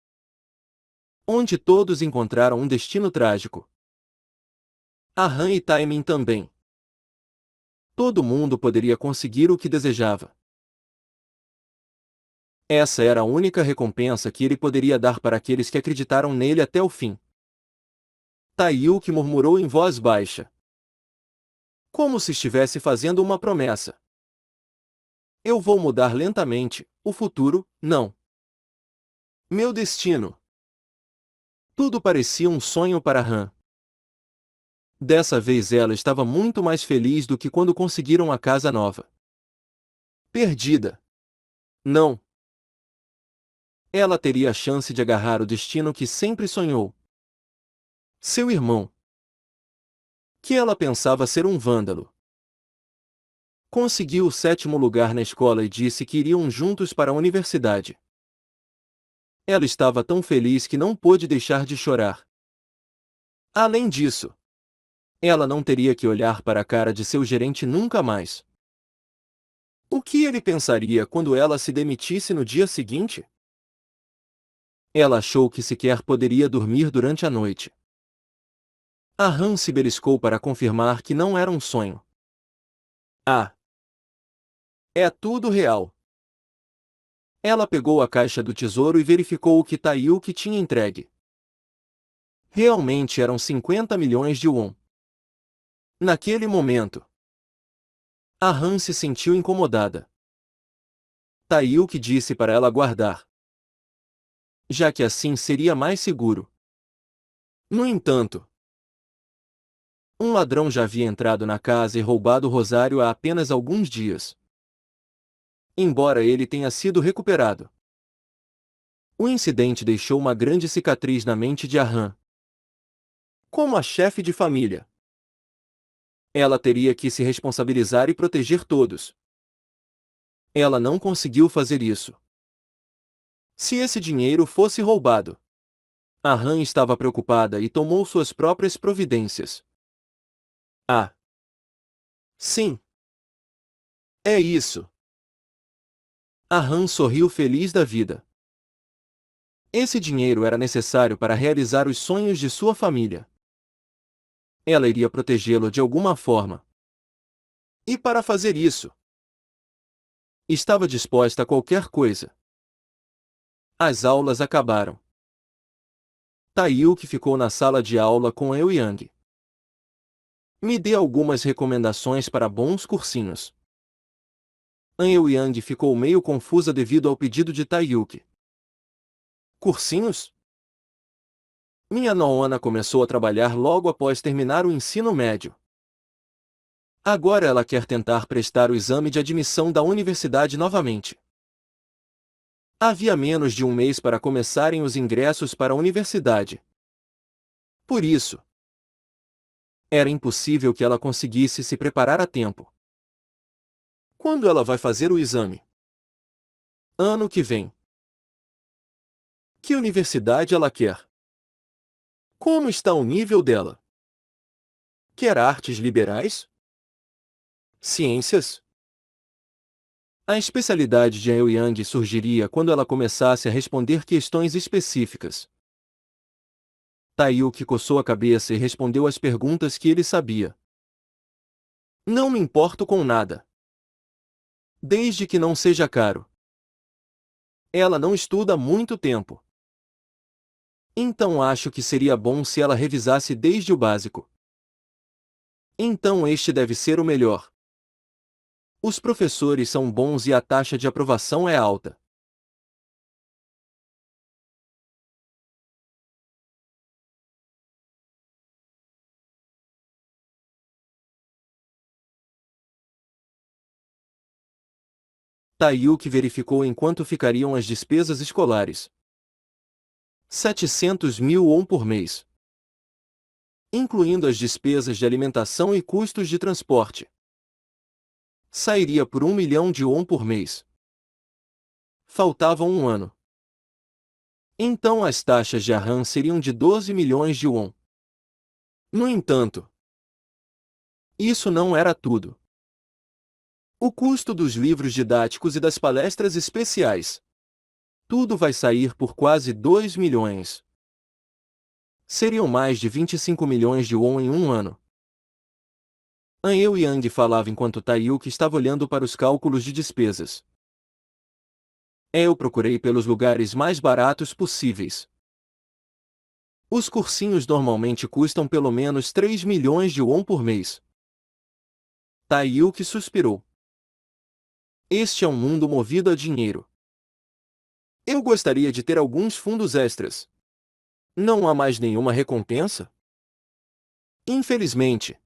onde todos encontraram um destino trágico. Ahn e Taemin também. Todo mundo poderia conseguir o que desejava. Essa era a única recompensa que ele poderia dar para aqueles que acreditaram nele até o fim. Taiyuki murmurou em voz baixa, como se estivesse fazendo uma promessa. Eu vou mudar lentamente, o futuro, não. Meu destino. Tudo parecia um sonho para Han. Dessa vez ela estava muito mais feliz do que quando conseguiram a casa nova. Perdida. Não. Ela teria a chance de agarrar o destino que sempre sonhou. Seu irmão. Que ela pensava ser um vândalo. Conseguiu o 7º lugar na escola e disse que iriam juntos para a universidade. Ela estava tão feliz que não pôde deixar de chorar. Além disso, ela não teria que olhar para a cara de seu gerente nunca mais. O que ele pensaria quando ela se demitisse no dia seguinte? Ela achou que sequer poderia dormir durante a noite. Ahn se beliscou para confirmar que não era um sonho. Ah! É tudo real. Ela pegou a caixa do tesouro e verificou o que Taiyuki tinha entregue. Realmente eram 50 milhões de won. Naquele momento, Ahn se sentiu incomodada. Taiyuki disse para ela guardar, já que assim seria mais seguro. No entanto, um ladrão já havia entrado na casa e roubado o rosário há apenas alguns dias. Embora ele tenha sido recuperado, o incidente deixou uma grande cicatriz na mente de Ahn. Como a chefe de família, ela teria que se responsabilizar e proteger todos. Ela não conseguiu fazer isso. Se esse dinheiro fosse roubado, Ahn estava preocupada e tomou suas próprias providências. Ah! Sim! É isso! Ahn sorriu feliz da vida. Esse dinheiro era necessário para realizar os sonhos de sua família. Ela iria protegê-lo de alguma forma. E para fazer isso, estava disposta a qualquer coisa. As aulas acabaram. Taiyuki ficou na sala de aula com Euyang. Me dê algumas recomendações para bons cursinhos. Euyang ficou meio confusa devido ao pedido de Taiyuki. Cursinhos? Minha Noona começou a trabalhar logo após terminar o ensino médio. Agora ela quer tentar prestar o exame de admissão da universidade novamente. Havia menos de um mês para começarem os ingressos para a universidade. Por isso, era impossível que ela conseguisse se preparar a tempo. Quando ela vai fazer o exame? Ano que vem. Que universidade ela quer? Como está o nível dela? Quer artes liberais? Ciências? A especialidade de Eoyang surgiria quando ela começasse a responder questões específicas. Taiyuki coçou a cabeça e respondeu às perguntas que ele sabia. Não me importo com nada. Desde que não seja caro. Ela não estuda há muito tempo. Então acho que seria bom se ela revisasse desde o básico. Então este deve ser o melhor. Os professores são bons e a taxa de aprovação é alta. Taiyuki verificou em quanto ficariam as despesas escolares. 700.000 won por mês. Incluindo as despesas de alimentação e custos de transporte. Sairia por 1 milhão de won por mês. Faltava um ano. Então as taxas de arran seriam de 12 milhões de won. No entanto, isso não era tudo. O custo dos livros didáticos e das palestras especiais. Tudo vai sair por quase 2 milhões. Seriam mais de 25 milhões de won em um ano. An Eoyang falava enquanto Taiyuki estava olhando para os cálculos de despesas. Eu procurei pelos lugares mais baratos possíveis. Os cursinhos normalmente custam pelo menos 3 milhões de won por mês. Taiyuki suspirou. Este é um mundo movido a dinheiro. Eu gostaria de ter alguns fundos extras. Não há mais nenhuma recompensa? Infelizmente.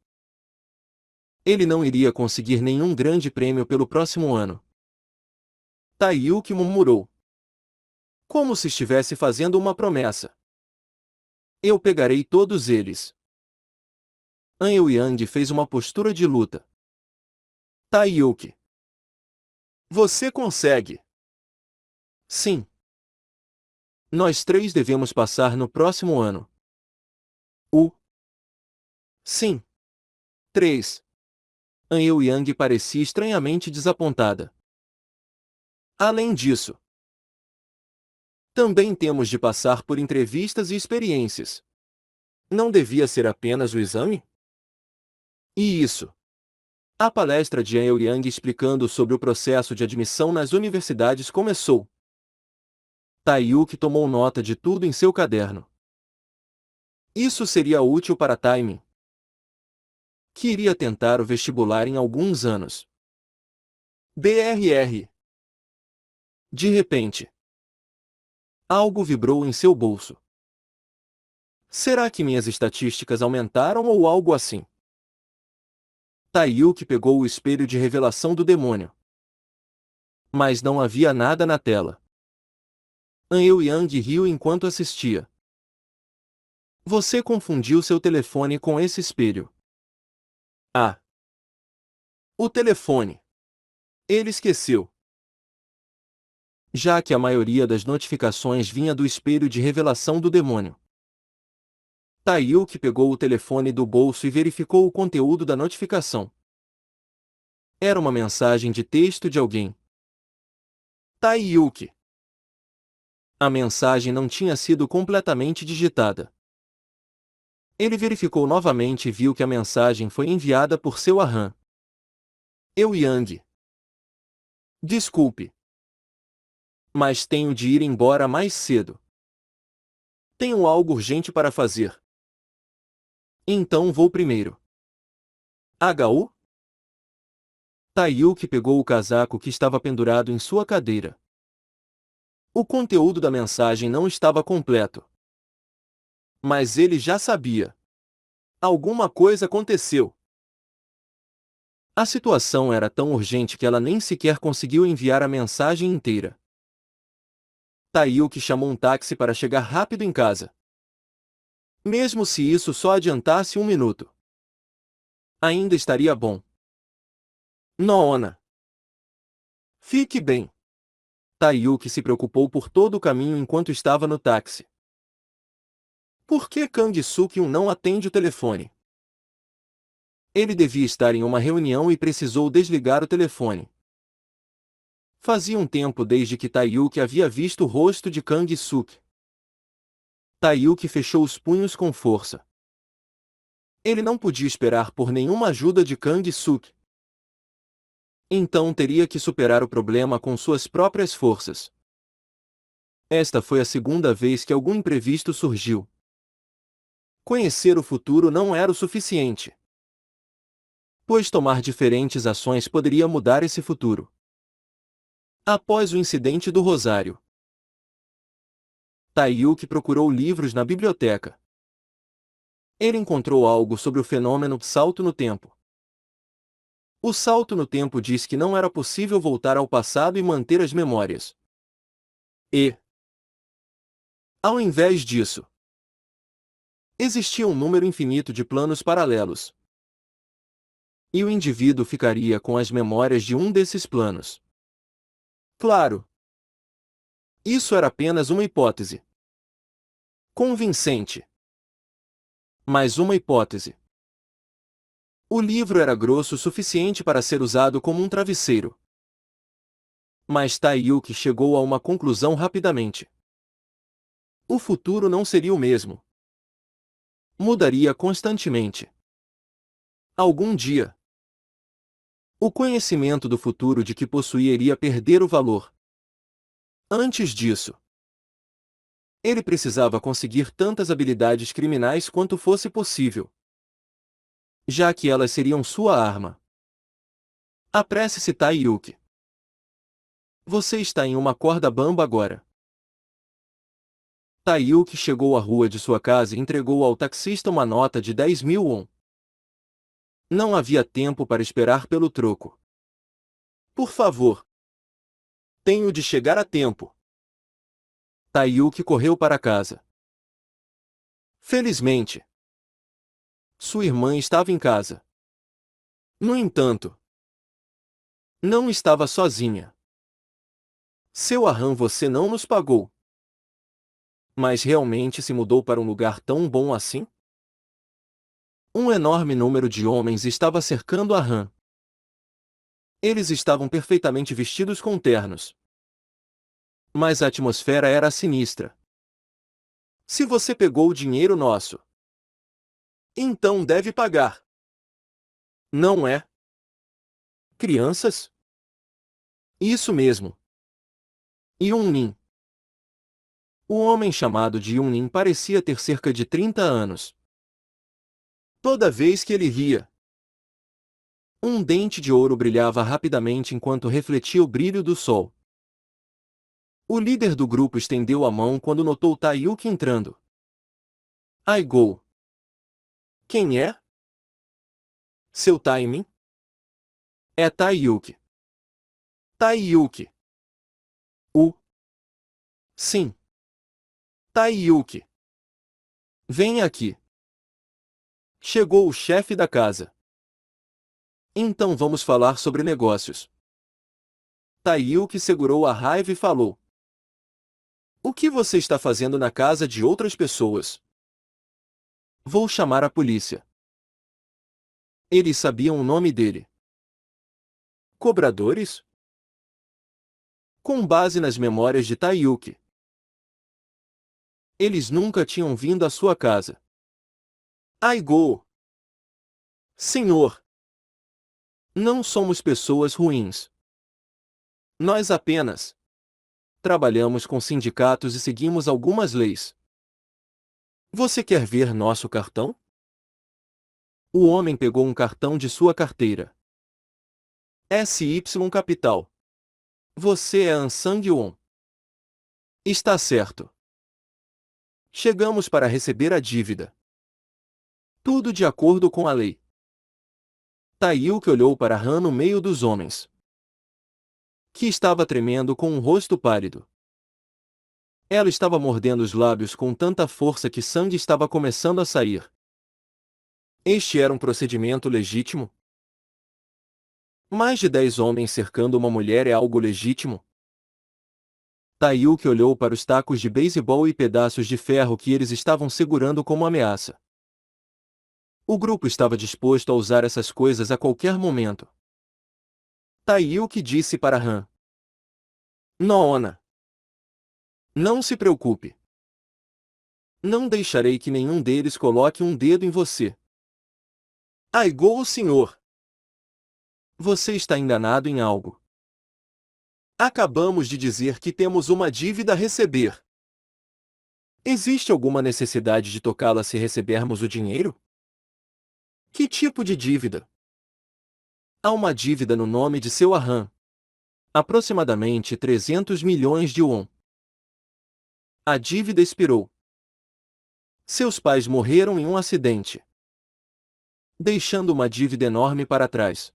Ele não iria conseguir nenhum grande prêmio pelo próximo ano. Taiyuki murmurou. Como se estivesse fazendo uma promessa. Eu pegarei todos eles. An Eoyang fez uma postura de luta. Taiyuki. Você consegue. Sim. Nós três devemos passar no próximo ano. Sim. 3. An Eoyang parecia estranhamente desapontada. Além disso, também temos de passar por entrevistas e experiências. Não devia ser apenas o exame? E isso. A palestra de An Eoyang explicando sobre o processo de admissão nas universidades começou. Taiyuki tomou nota de tudo em seu caderno. Isso seria útil para Taemin, que iria tentar o vestibular em alguns anos. BRR. De repente, algo vibrou em seu bolso. Será que minhas estatísticas aumentaram ou algo assim? Taiyuki pegou o espelho de revelação do demônio. Mas não havia nada na tela. An Eoyang riu enquanto assistia. Você confundiu seu telefone com esse espelho. Ah. O telefone. Ele esqueceu. Já que a maioria das notificações vinha do espelho de revelação do demônio. Taiyuki pegou o telefone do bolso e verificou o conteúdo da notificação. Era uma mensagem de texto de alguém. Taiyuki. A mensagem não tinha sido completamente digitada. Ele verificou novamente e viu que a mensagem foi enviada por seu arran. Eoyang. Desculpe. Mas tenho de ir embora mais cedo. Tenho algo urgente para fazer. Então vou primeiro. HU? Taiyuki pegou o casaco que estava pendurado em sua cadeira. O conteúdo da mensagem não estava completo. Mas ele já sabia. Alguma coisa aconteceu. A situação era tão urgente que ela nem sequer conseguiu enviar a mensagem inteira. Taiyuki chamou um táxi para chegar rápido em casa. Mesmo se isso só adiantasse 1 minuto. Ainda estaria bom. Noona. Fique bem. Taiyuki se preocupou por todo o caminho enquanto estava no táxi. Por que Kang Soo-kyun não atende o telefone? Ele devia estar em uma reunião e precisou desligar o telefone. Fazia um tempo desde que Taiyuki havia visto o rosto de Kang Soo-kyun. Taiyuki fechou os punhos com força. Ele não podia esperar por nenhuma ajuda de Kang Soo-kyun. Então teria que superar o problema com suas próprias forças. Esta foi a segunda vez que algum imprevisto surgiu. Conhecer o futuro não era o suficiente, pois tomar diferentes ações poderia mudar esse futuro. Após o incidente do Rosário, Taiyuki procurou livros na biblioteca. Ele encontrou algo sobre o fenômeno salto no tempo. O salto no tempo diz que não era possível voltar ao passado e manter as memórias. Ao invés disso, existia um número infinito de planos paralelos. E o indivíduo ficaria com as memórias de um desses planos. Claro, isso era apenas uma hipótese. Convincente. Mas uma hipótese. O livro era grosso o suficiente para ser usado como um travesseiro. Mas Taiyuki chegou a uma conclusão rapidamente. O futuro não seria o mesmo. Mudaria constantemente. Algum dia, o conhecimento do futuro de que possuía iria perder o valor. Antes disso, ele precisava conseguir tantas habilidades criminais quanto fosse possível, já que elas seriam sua arma. Apresse-se, Taiyuki. Você está em uma corda bamba agora. Taiyuki chegou à rua de sua casa e entregou ao taxista uma nota de 10.000 won. Não havia tempo para esperar pelo troco. Por favor. Tenho de chegar a tempo. Taiyuki correu para casa. Felizmente, sua irmã estava em casa. No entanto, não estava sozinha. Seu aham você não nos pagou. Mas realmente se mudou para um lugar tão bom assim? Um enorme número de homens estava cercando aham. Eles estavam perfeitamente vestidos com ternos. Mas a atmosfera era sinistra. Se você pegou o dinheiro nosso, então deve pagar. Não é? Crianças? Isso mesmo. Yun-nin. O homem chamado de Yun-nin parecia ter cerca de 30 anos. Toda vez que ele ria, um dente de ouro brilhava rapidamente enquanto refletia o brilho do sol. O líder do grupo estendeu a mão quando notou Taiyuki entrando. Aigo. Quem é? Seu Taimin? É Taiyuki. Taiyuki. Sim. Taiyuki. Venha aqui. Chegou o chefe da casa. Então vamos falar sobre negócios. Taiyuki segurou a raiva e falou. O que você está fazendo na casa de outras pessoas? Vou chamar a polícia. Eles sabiam o nome dele. Cobradores? Com base nas memórias de Taiyuki, eles nunca tinham vindo à sua casa. Aigo! Senhor! Não somos pessoas ruins. Nós apenas trabalhamos com sindicatos e seguimos algumas leis. Você quer ver nosso cartão? O homem pegou um cartão de sua carteira. SY Capital. Você é An Sang-won. Está certo. Chegamos para receber a dívida. Tudo de acordo com a lei. Taiyuki olhou para Han no meio dos homens, que estava tremendo com um rosto pálido. Ela estava mordendo os lábios com tanta força que sangue estava começando a sair. Este era um procedimento legítimo? Mais de 10 homens cercando uma mulher é algo legítimo? Taiyuki olhou para os tacos de beisebol e pedaços de ferro que eles estavam segurando como ameaça. O grupo estava disposto a usar essas coisas a qualquer momento. Taiyuki disse para Han. Noona. Não se preocupe. Não deixarei que nenhum deles coloque um dedo em você. Aigou, senhor. Você está enganado em algo. Acabamos de dizer que temos uma dívida a receber. Existe alguma necessidade de tocá-la se recebermos o dinheiro? Que tipo de dívida? Há uma dívida no nome de seu Aham. Aproximadamente 300 milhões de won. A dívida expirou. Seus pais morreram em um acidente, deixando uma dívida enorme para trás.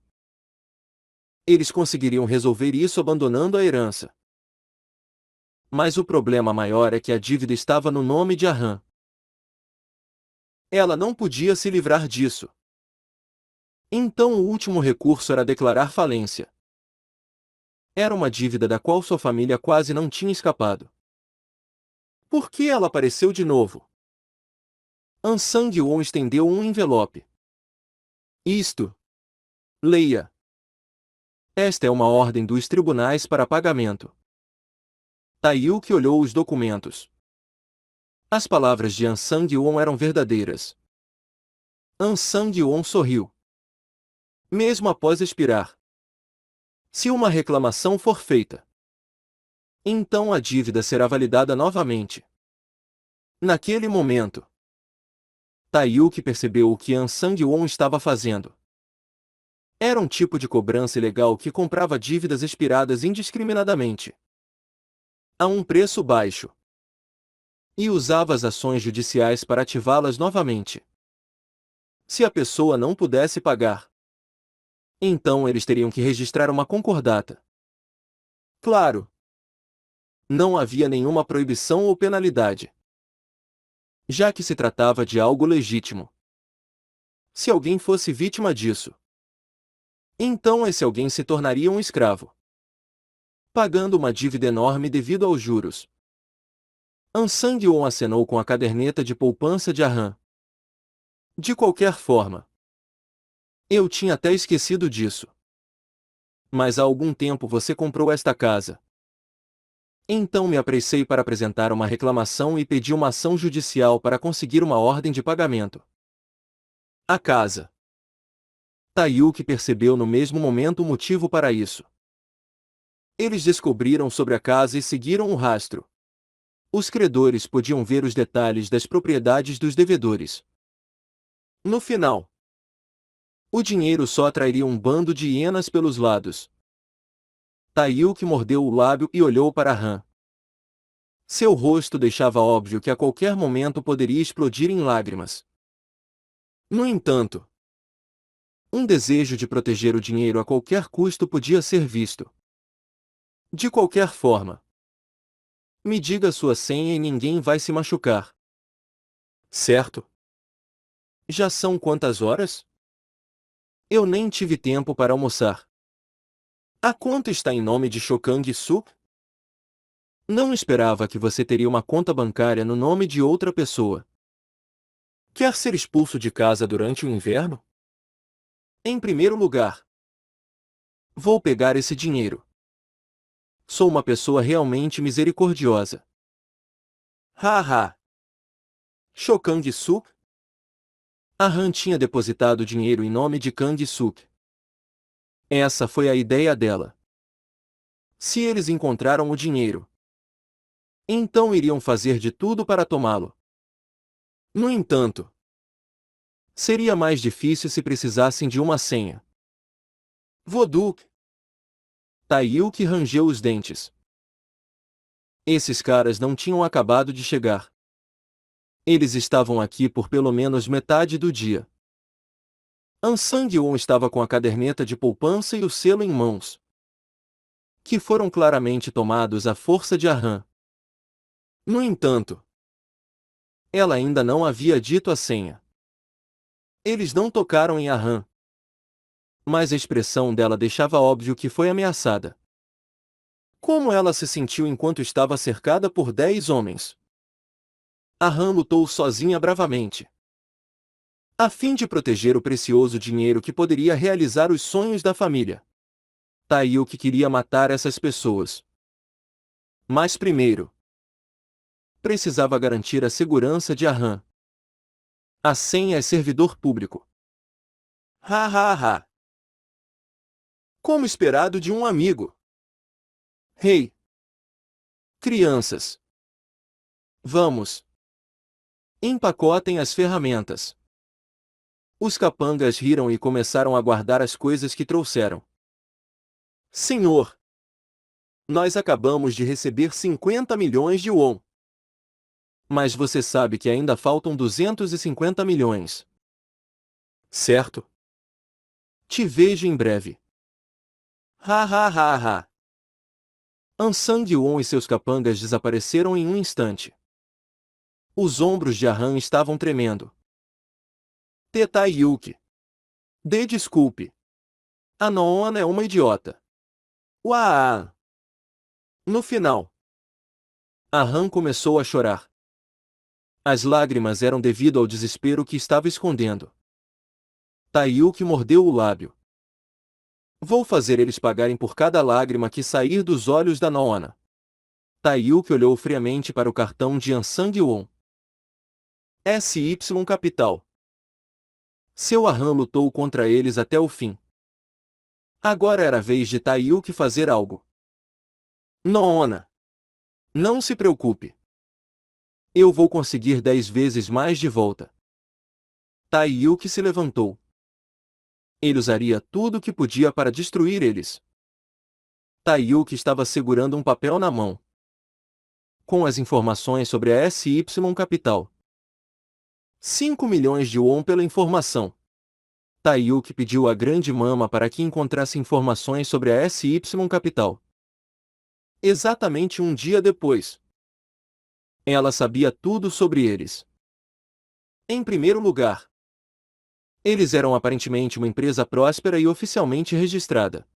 Eles conseguiriam resolver isso abandonando a herança. Mas o problema maior é que a dívida estava no nome de Aham. Ela não podia se livrar disso. Então o último recurso era declarar falência. Era uma dívida da qual sua família quase não tinha escapado. Por que ela apareceu de novo? An Sang-won estendeu um envelope. Isto. Leia. Esta é uma ordem dos tribunais para pagamento. Taiyuki olhou os documentos. As palavras de An Sang-won eram verdadeiras. An Sang-won sorriu. Mesmo após expirar. Se uma reclamação for feita, então a dívida será validada novamente. Naquele momento, Taiyuki percebeu o que An Sang-won estava fazendo. Era um tipo de cobrança ilegal que comprava dívidas expiradas indiscriminadamente, a um preço baixo, e usava as ações judiciais para ativá-las novamente. Se a pessoa não pudesse pagar, então eles teriam que registrar uma concordata. Claro, não havia nenhuma proibição ou penalidade, já que se tratava de algo legítimo. Se alguém fosse vítima disso, então esse alguém se tornaria um escravo, pagando uma dívida enorme devido aos juros. An Sang-won acenou com a caderneta de poupança de Aham. De qualquer forma, eu tinha até esquecido disso. Mas há algum tempo você comprou esta casa. Então me apressei para apresentar uma reclamação e pedi uma ação judicial para conseguir uma ordem de pagamento. A casa. Taiyuki percebeu no mesmo momento o motivo para isso. Eles descobriram sobre a casa e seguiram o rastro. Os credores podiam ver os detalhes das propriedades dos devedores. No final, o dinheiro só atrairia um bando de hienas pelos lados. Taiyuki mordeu o lábio e olhou para Han. Seu rosto deixava óbvio que a qualquer momento poderia explodir em lágrimas. No entanto, um desejo de proteger o dinheiro a qualquer custo podia ser visto. De qualquer forma, me diga sua senha e ninguém vai se machucar. Certo? Já são quantas horas? Eu nem tive tempo para almoçar. A conta está em nome de Shokang-su? Não esperava que você teria uma conta bancária no nome de outra pessoa. Quer ser expulso de casa durante o inverno? Em primeiro lugar, vou pegar esse dinheiro. Sou uma pessoa realmente misericordiosa. Haha. Shokang-su? A Han tinha depositado dinheiro em nome de Kang-suk. Essa foi a ideia dela. Se eles encontraram o dinheiro, então iriam fazer de tudo para tomá-lo. No entanto, seria mais difícil se precisassem de uma senha. Voduk. Taiyuki rangeu os dentes. Esses caras não tinham acabado de chegar. Eles estavam aqui por pelo menos metade do dia. An Sang-won estava com a caderneta de poupança e o selo em mãos, que foram claramente tomados à força de Aham. No entanto, ela ainda não havia dito a senha. Eles não tocaram em Aham. Mas a expressão dela deixava óbvio que foi ameaçada. Como ela se sentiu enquanto estava cercada por 10 homens? Aham lutou sozinha bravamente, a fim de proteger o precioso dinheiro que poderia realizar os sonhos da família. Taiyuki queria matar essas pessoas. Mas primeiro, precisava garantir a segurança de Aham. A senha é servidor público. Ha ha ha. Como esperado de um amigo. Hey, crianças. Vamos. Empacotem as ferramentas. Os capangas riram e começaram a guardar as coisas que trouxeram. Senhor, nós acabamos de receber 50 milhões de won. Mas você sabe que ainda faltam 250 milhões. Certo? Te vejo em breve. Ha ha ha ha. Ansang-won e seus capangas desapareceram em um instante. Os ombros de Aham estavam tremendo. Taiyuki. Dê desculpe. A Noona é uma idiota. Uau! No final, Aham começou a chorar. As lágrimas eram devido ao desespero que estava escondendo. Taiyuki mordeu o lábio. Vou fazer eles pagarem por cada lágrima que sair dos olhos da Noona. Taiyuki olhou friamente para o cartão de Ansang-won. SY Capital. Seu Aham lutou contra eles até o fim. Agora era a vez de Taiyuki fazer algo. Noona. Não se preocupe. Eu vou conseguir 10 vezes mais de volta. Taiyuki se levantou. Ele usaria tudo o que podia para destruir eles. Taiyuki estava segurando um papel na mão, com as informações sobre a SY Capital. 5 milhões de won pela informação. Taiyuki pediu à grande mama para que encontrasse informações sobre a SY Capital. Exatamente um dia depois, ela sabia tudo sobre eles. Em primeiro lugar, eles eram aparentemente uma empresa próspera e oficialmente registrada.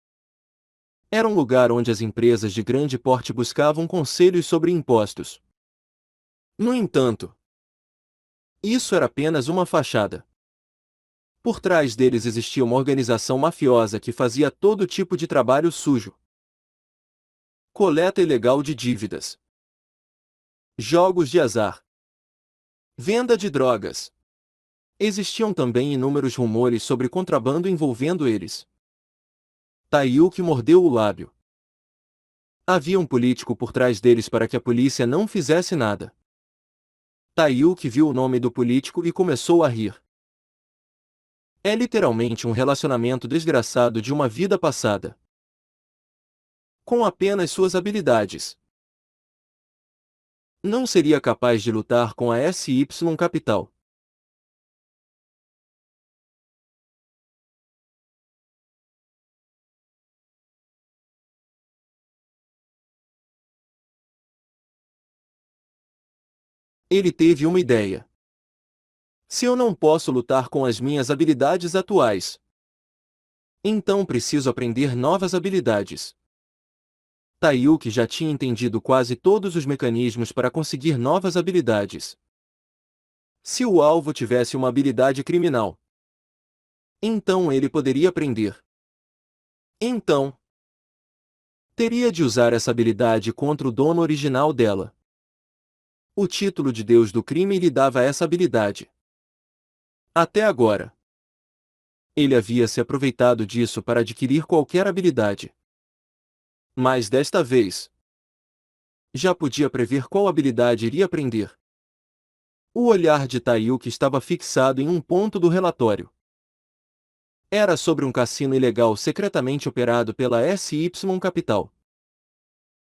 Era um lugar onde as empresas de grande porte buscavam conselhos sobre impostos. No entanto, isso era apenas uma fachada. Por trás deles existia uma organização mafiosa que fazia todo tipo de trabalho sujo. Coleta ilegal de dívidas. Jogos de azar. Venda de drogas. Existiam também inúmeros rumores sobre contrabando envolvendo eles. Taiyuki mordeu o lábio. Havia um político por trás deles para que a polícia não fizesse nada. Taiyuki viu o nome do político e começou a rir. É literalmente um relacionamento desgraçado de uma vida passada. Com apenas suas habilidades, não seria capaz de lutar com a SY Capital. Ele teve uma ideia. Se eu não posso lutar com as minhas habilidades atuais, então preciso aprender novas habilidades. Taiyuki já tinha entendido quase todos os mecanismos para conseguir novas habilidades. Se o alvo tivesse uma habilidade criminal, então ele poderia aprender. Então, teria de usar essa habilidade contra o dono original dela. O título de Deus do crime lhe dava essa habilidade. Até agora, ele havia se aproveitado disso para adquirir qualquer habilidade. Mas desta vez, já podia prever qual habilidade iria aprender. O olhar de Taiyuki estava fixado em um ponto do relatório. Era sobre um cassino ilegal secretamente operado pela SY Capital.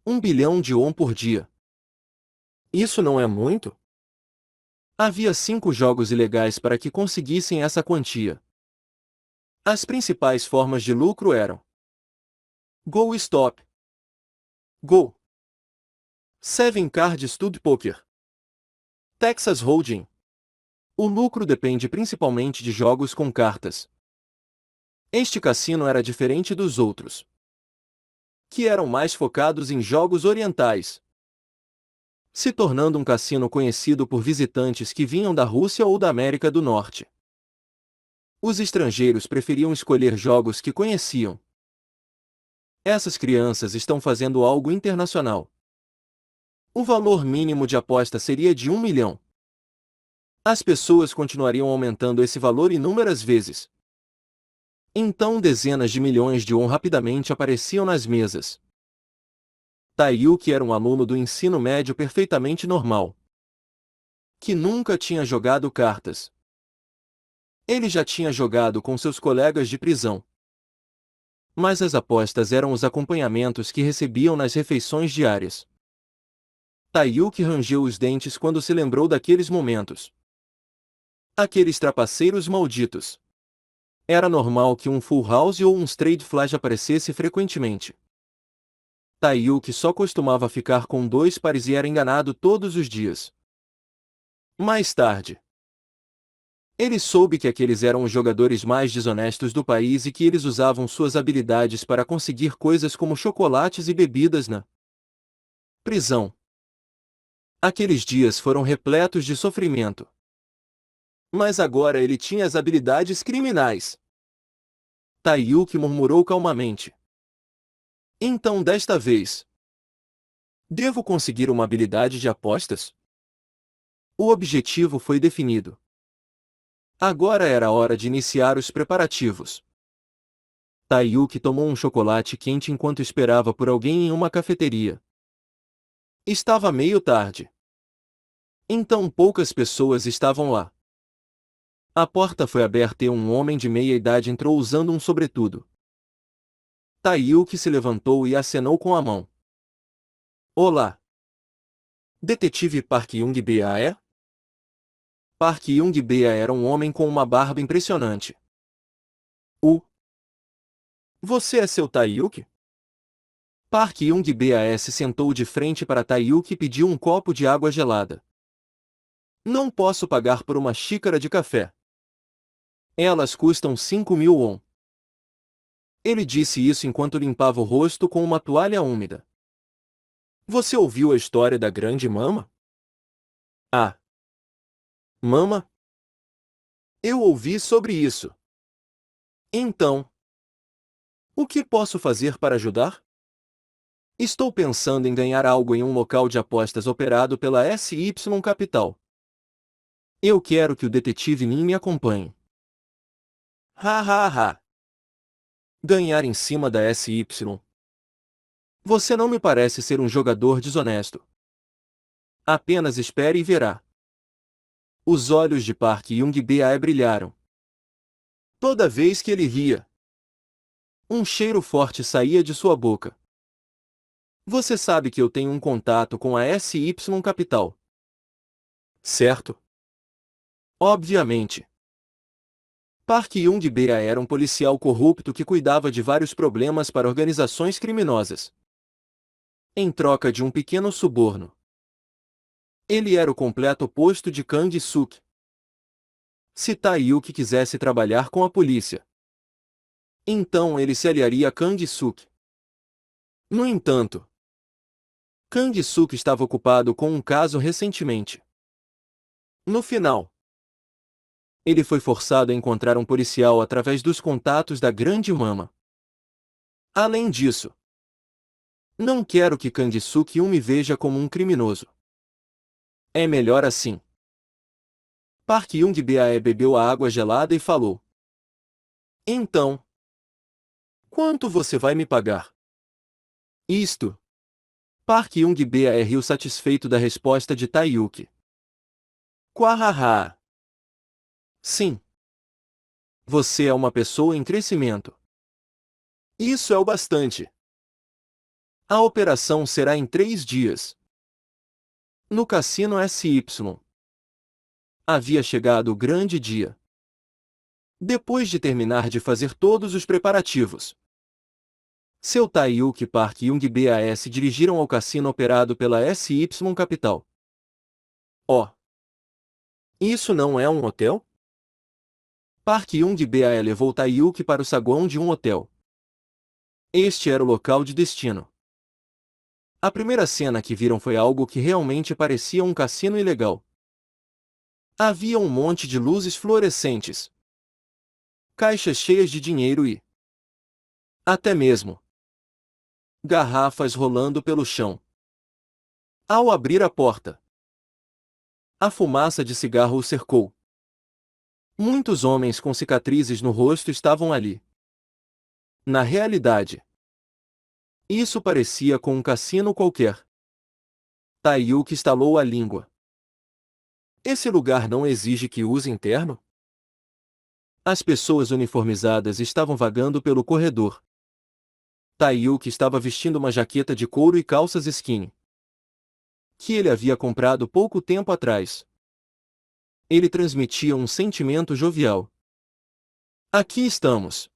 1 bilhão de won por dia. Isso não é muito? Havia 5 jogos ilegais para que conseguissem essa quantia. As principais formas de lucro eram Go Stop, Go, Seven Card Stud Poker. Texas Hold'em. O lucro depende principalmente de jogos com cartas. Este cassino era diferente dos outros, que eram mais focados em jogos orientais, se tornando um cassino conhecido por visitantes que vinham da Rússia ou da América do Norte. Os estrangeiros preferiam escolher jogos que conheciam. Essas crianças estão fazendo algo internacional. O valor mínimo de aposta seria de 1 milhão. As pessoas continuariam aumentando esse valor inúmeras vezes. Então dezenas de milhões de won rapidamente apareciam nas mesas. Taiyuki era um aluno do ensino médio perfeitamente normal, que nunca tinha jogado cartas. Ele já tinha jogado com seus colegas de prisão, mas as apostas eram os acompanhamentos que recebiam nas refeições diárias. Taiyuki rangeu os dentes quando se lembrou daqueles momentos. Aqueles trapaceiros malditos. Era normal que um full house ou um straight flush aparecesse frequentemente. Taiyuki só costumava ficar com 2 pares e era enganado todos os dias. Mais tarde, ele soube que aqueles eram os jogadores mais desonestos do país e que eles usavam suas habilidades para conseguir coisas como chocolates e bebidas na prisão. Aqueles dias foram repletos de sofrimento. Mas agora ele tinha as habilidades criminais. Taiyuki murmurou calmamente. Então desta vez, devo conseguir uma habilidade de apostas? O objetivo foi definido. Agora era a hora de iniciar os preparativos. Taiyuki tomou um chocolate quente enquanto esperava por alguém em uma cafeteria. Estava meio tarde. Então poucas pessoas estavam lá. A porta foi aberta e um homem de meia idade entrou usando um sobretudo. Taiyuki se levantou e acenou com a mão. Olá. Detetive Park Young-ba é? Park Young-ba era um homem com uma barba impressionante. Você é seu Taiyuki? Park Young-ba se sentou de frente para Taiyuki e pediu um copo de água gelada. Não posso pagar por uma xícara de café. Elas custam 5.000 won. Ele disse isso enquanto limpava o rosto com uma toalha úmida. Você ouviu a história da grande mama? Ah. Mama? Eu ouvi sobre isso. Então, o que posso fazer para ajudar? Estou pensando em ganhar algo em um local de apostas operado pela SY Capital. Eu quero que o detetive Nin me acompanhe. Ha ha ha. Ganhar em cima da SY. Você não me parece ser um jogador desonesto. Apenas espere e verá. Os olhos de Park Young-ba brilharam. Toda vez que ele ria, um cheiro forte saía de sua boca. Você sabe que eu tenho um contato com a SY Capital. Certo? Obviamente. Park Young-ba era um policial corrupto que cuidava de vários problemas para organizações criminosas. Em troca de um pequeno suborno. Ele era o completo oposto de Kang Suk. Se Taiyuki quisesse trabalhar com a polícia, então ele se aliaria a Kang Suk. No entanto, Kang Suk estava ocupado com um caso recentemente. No final, ele foi forçado a encontrar um policial através dos contatos da grande mama. Além disso, não quero que Kang Suk me veja como um criminoso. É melhor assim. Park Young-ba bebeu a água gelada e falou. Então, quanto você vai me pagar? Isto. Park Young-ba riu satisfeito da resposta de Taiyuki. Quahaha. Sim. Você é uma pessoa em crescimento. Isso é o bastante. A operação será em 3 dias. No cassino SY. Havia chegado o grande dia. Depois de terminar de fazer todos os preparativos, Seu Tae-yuk Park Young-BAS dirigiram ao cassino operado pela SY Capital. Oh! Isso não é um hotel? Park Young-BAE levou Tae-yuk para o saguão de um hotel. Este era o local de destino. A primeira cena que viram foi algo que realmente parecia um cassino ilegal. Havia um monte de luzes fluorescentes, caixas cheias de dinheiro e, até mesmo, garrafas rolando pelo chão. Ao abrir a porta, a fumaça de cigarro o cercou. Muitos homens com cicatrizes no rosto estavam ali. Na realidade, isso parecia com um cassino qualquer. Tae-yuk estalou a língua. Esse lugar não exige que use interno? As pessoas uniformizadas estavam vagando pelo corredor. Tae-yuk estava vestindo uma jaqueta de couro e calças skinny, que ele havia comprado pouco tempo atrás. Ele transmitia um sentimento jovial. Aqui estamos.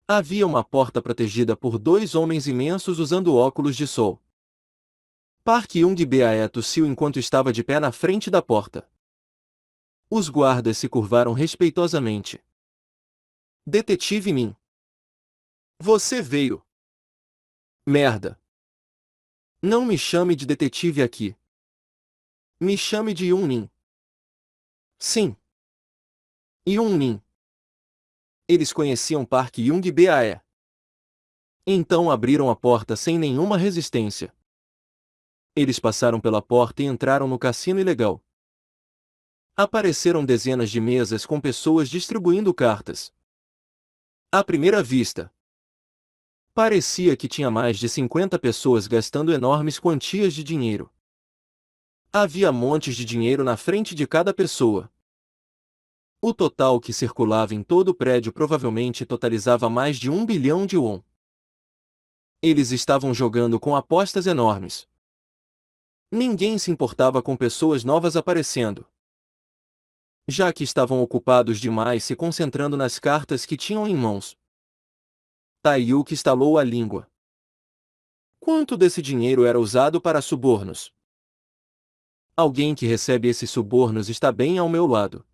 Havia uma porta protegida por dois homens imensos usando óculos de sol. Park Young-BAE tossiu enquanto estava de pé na frente da porta. Os guardas se curvaram respeitosamente. Detetive Min. Você veio. Merda. Não me chame de detetive aqui. Me chame de Yun-Min. Sim. Yun-Min. Eles conheciam Park Young-BAE. Então abriram a porta sem nenhuma resistência. Eles passaram pela porta e entraram no cassino ilegal. Apareceram dezenas de mesas com pessoas distribuindo cartas. À primeira vista, parecia que tinha mais de 50 pessoas gastando enormes quantias de dinheiro. Havia montes de dinheiro na frente de cada pessoa. O total que circulava em todo o prédio provavelmente totalizava mais de 1 bilhão de won. Eles estavam jogando com apostas enormes. Ninguém se importava com pessoas novas aparecendo, já que estavam ocupados demais se concentrando nas cartas que tinham em mãos. Tae-yuk estalou a língua. Quanto desse dinheiro era usado para subornos? Alguém que recebe esses subornos está bem ao meu lado.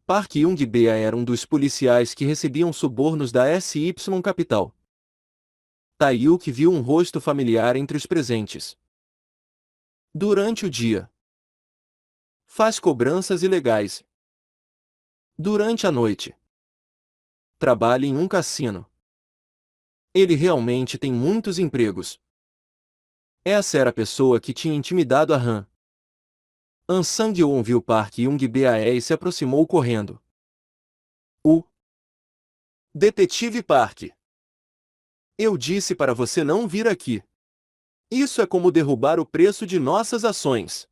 Park Young-BAE era um dos policiais que recebiam subornos da SY Capital. Tae-yuk viu um rosto familiar entre os presentes. Durante o dia, faz cobranças ilegais. Durante a noite, trabalha em um cassino. Ele realmente tem muitos empregos. Essa era a pessoa que tinha intimidado a Han. An Sang-won viu Park Young-BAE e se aproximou correndo. O Detetive Park. Eu disse para você não vir aqui. Isso é como derrubar o preço de nossas ações.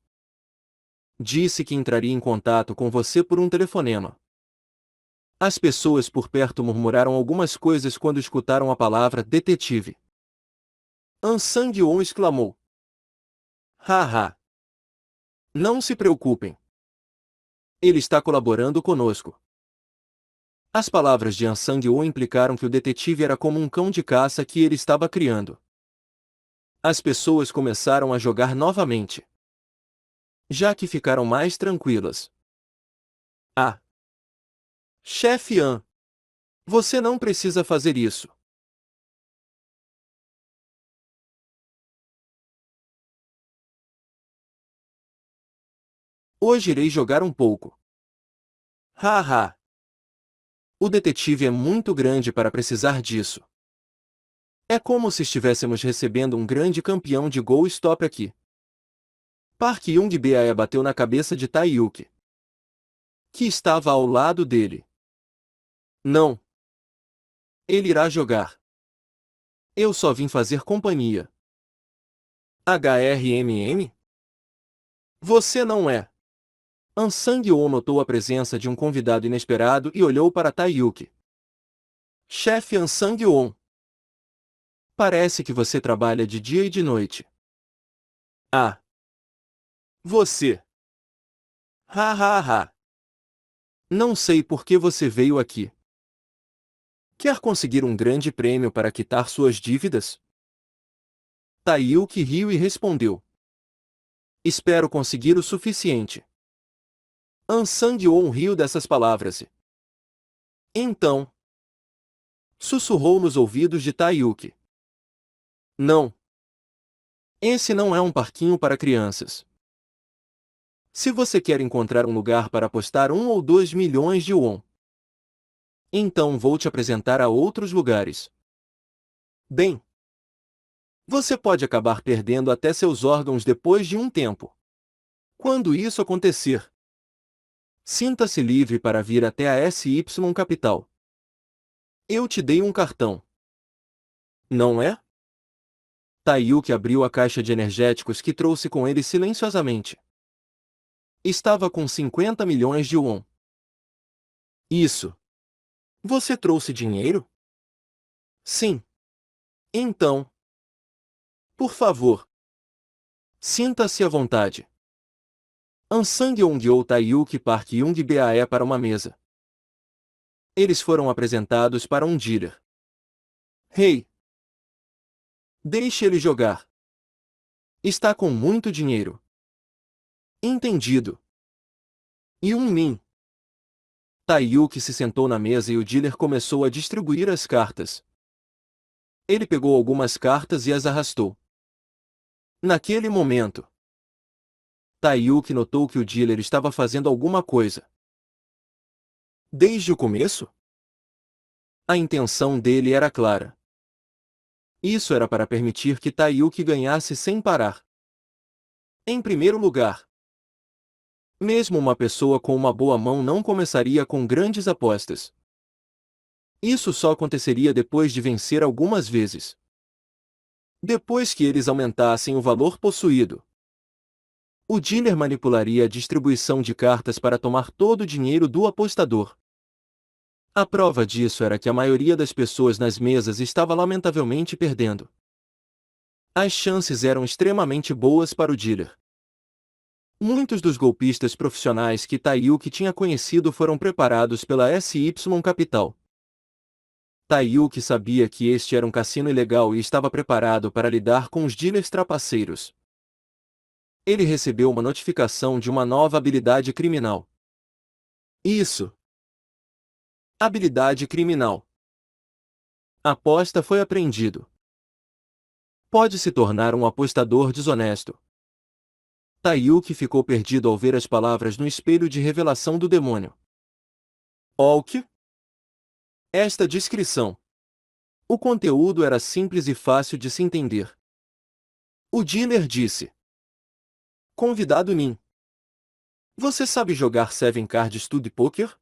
Disse que entraria em contato com você por um telefonema. As pessoas por perto murmuraram algumas coisas quando escutaram a palavra detetive. An Sang-won exclamou. Haha. Não se preocupem. Ele está colaborando conosco. As palavras de An Sang-won implicaram que o detetive era como um cão de caça que ele estava criando. As pessoas começaram a jogar novamente, já que ficaram mais tranquilas. Ah! Chefe An, você não precisa fazer isso. Hoje irei jogar um pouco. Haha! O detetive é muito grande para precisar disso. É como se estivéssemos recebendo um grande campeão de Go Stop aqui. Park Young-BAE bateu na cabeça de Tae-yuk, que estava ao lado dele. Não. Ele irá jogar. Eu só vim fazer companhia. HRMM? Você não é. An Sang-won notou a presença de um convidado inesperado e olhou para Tae-yuk. Chefe An Sang-won. Parece que você trabalha de dia e de noite. Ah. Você. Ha ha ha. Não sei por que você veio aqui. Quer conseguir um grande prêmio para quitar suas dívidas? Taiyuki riu e respondeu. Espero conseguir o suficiente. Ansang-on riu dessas palavras e... Então... sussurrou nos ouvidos de Taiyuki. Não. Esse não é um parquinho para crianças. Se você quer encontrar um lugar para apostar 1 ou 2 milhões de won, então vou te apresentar a outros lugares. Bem, você pode acabar perdendo até seus órgãos depois de um tempo. Quando isso acontecer, sinta-se livre para vir até a SY Capital. Eu te dei um cartão. Não é? Taiyuki abriu a caixa de energéticos que trouxe com ele silenciosamente. Estava com 50 milhões de won. Isso. Você trouxe dinheiro? Sim. Então, por favor, sinta-se à vontade. Ansang-on guiou Taiyuki Park Yung-bae para uma mesa. Eles foram apresentados para um dealer. Hey! Deixe ele jogar. Está com muito dinheiro. Entendido. Yun-min. Taiyuki se sentou na mesa e o dealer começou a distribuir as cartas. Ele pegou algumas cartas e as arrastou. Naquele momento, Taiyuki notou que o dealer estava fazendo alguma coisa. Desde o começo? A intenção dele era clara. Isso era para permitir que Taiyuki ganhasse sem parar. Em primeiro lugar, mesmo uma pessoa com uma boa mão não começaria com grandes apostas. Isso só aconteceria depois de vencer algumas vezes. Depois que eles aumentassem o valor possuído, o dealer manipularia a distribuição de cartas para tomar todo o dinheiro do apostador. A prova disso era que a maioria das pessoas nas mesas estava lamentavelmente perdendo. As chances eram extremamente boas para o dealer. Muitos dos golpistas profissionais que Taiyuki tinha conhecido foram preparados pela SY Capital. Taiyuki sabia que este era um cassino ilegal e estava preparado para lidar com os dealers trapaceiros. Ele recebeu uma notificação de uma nova habilidade criminal. Isso. Habilidade criminal. A aposta foi apreendido. Pode se tornar um apostador desonesto. Taiyuki ficou perdido ao ver as palavras no espelho de revelação do demônio. O que? Esta descrição. O conteúdo era simples e fácil de se entender. O dealer disse. Convidado Nin. Você sabe jogar Seven Card Stud Poker?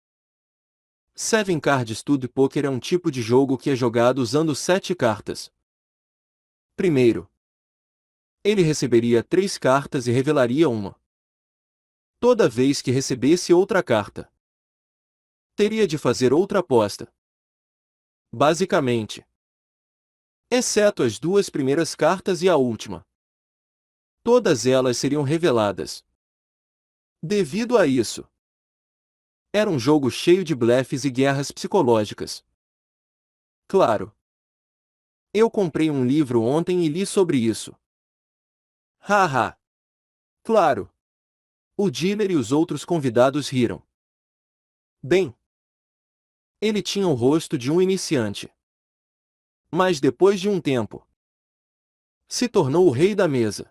Seven Card Stud Poker é um tipo de jogo que é jogado usando 7 cartas. Primeiro, ele receberia 3 cartas e revelaria uma. Toda vez que recebesse outra carta, teria de fazer outra aposta. Basicamente, exceto as 2 primeiras cartas e a última. Todas elas seriam reveladas. Devido a isso, era um jogo cheio de blefes e guerras psicológicas. Claro. Eu comprei um livro ontem e li sobre isso. Haha. Claro. O dealer e os outros convidados riram. Bem, ele tinha o rosto de um iniciante. Mas depois de um tempo, se tornou o rei da mesa.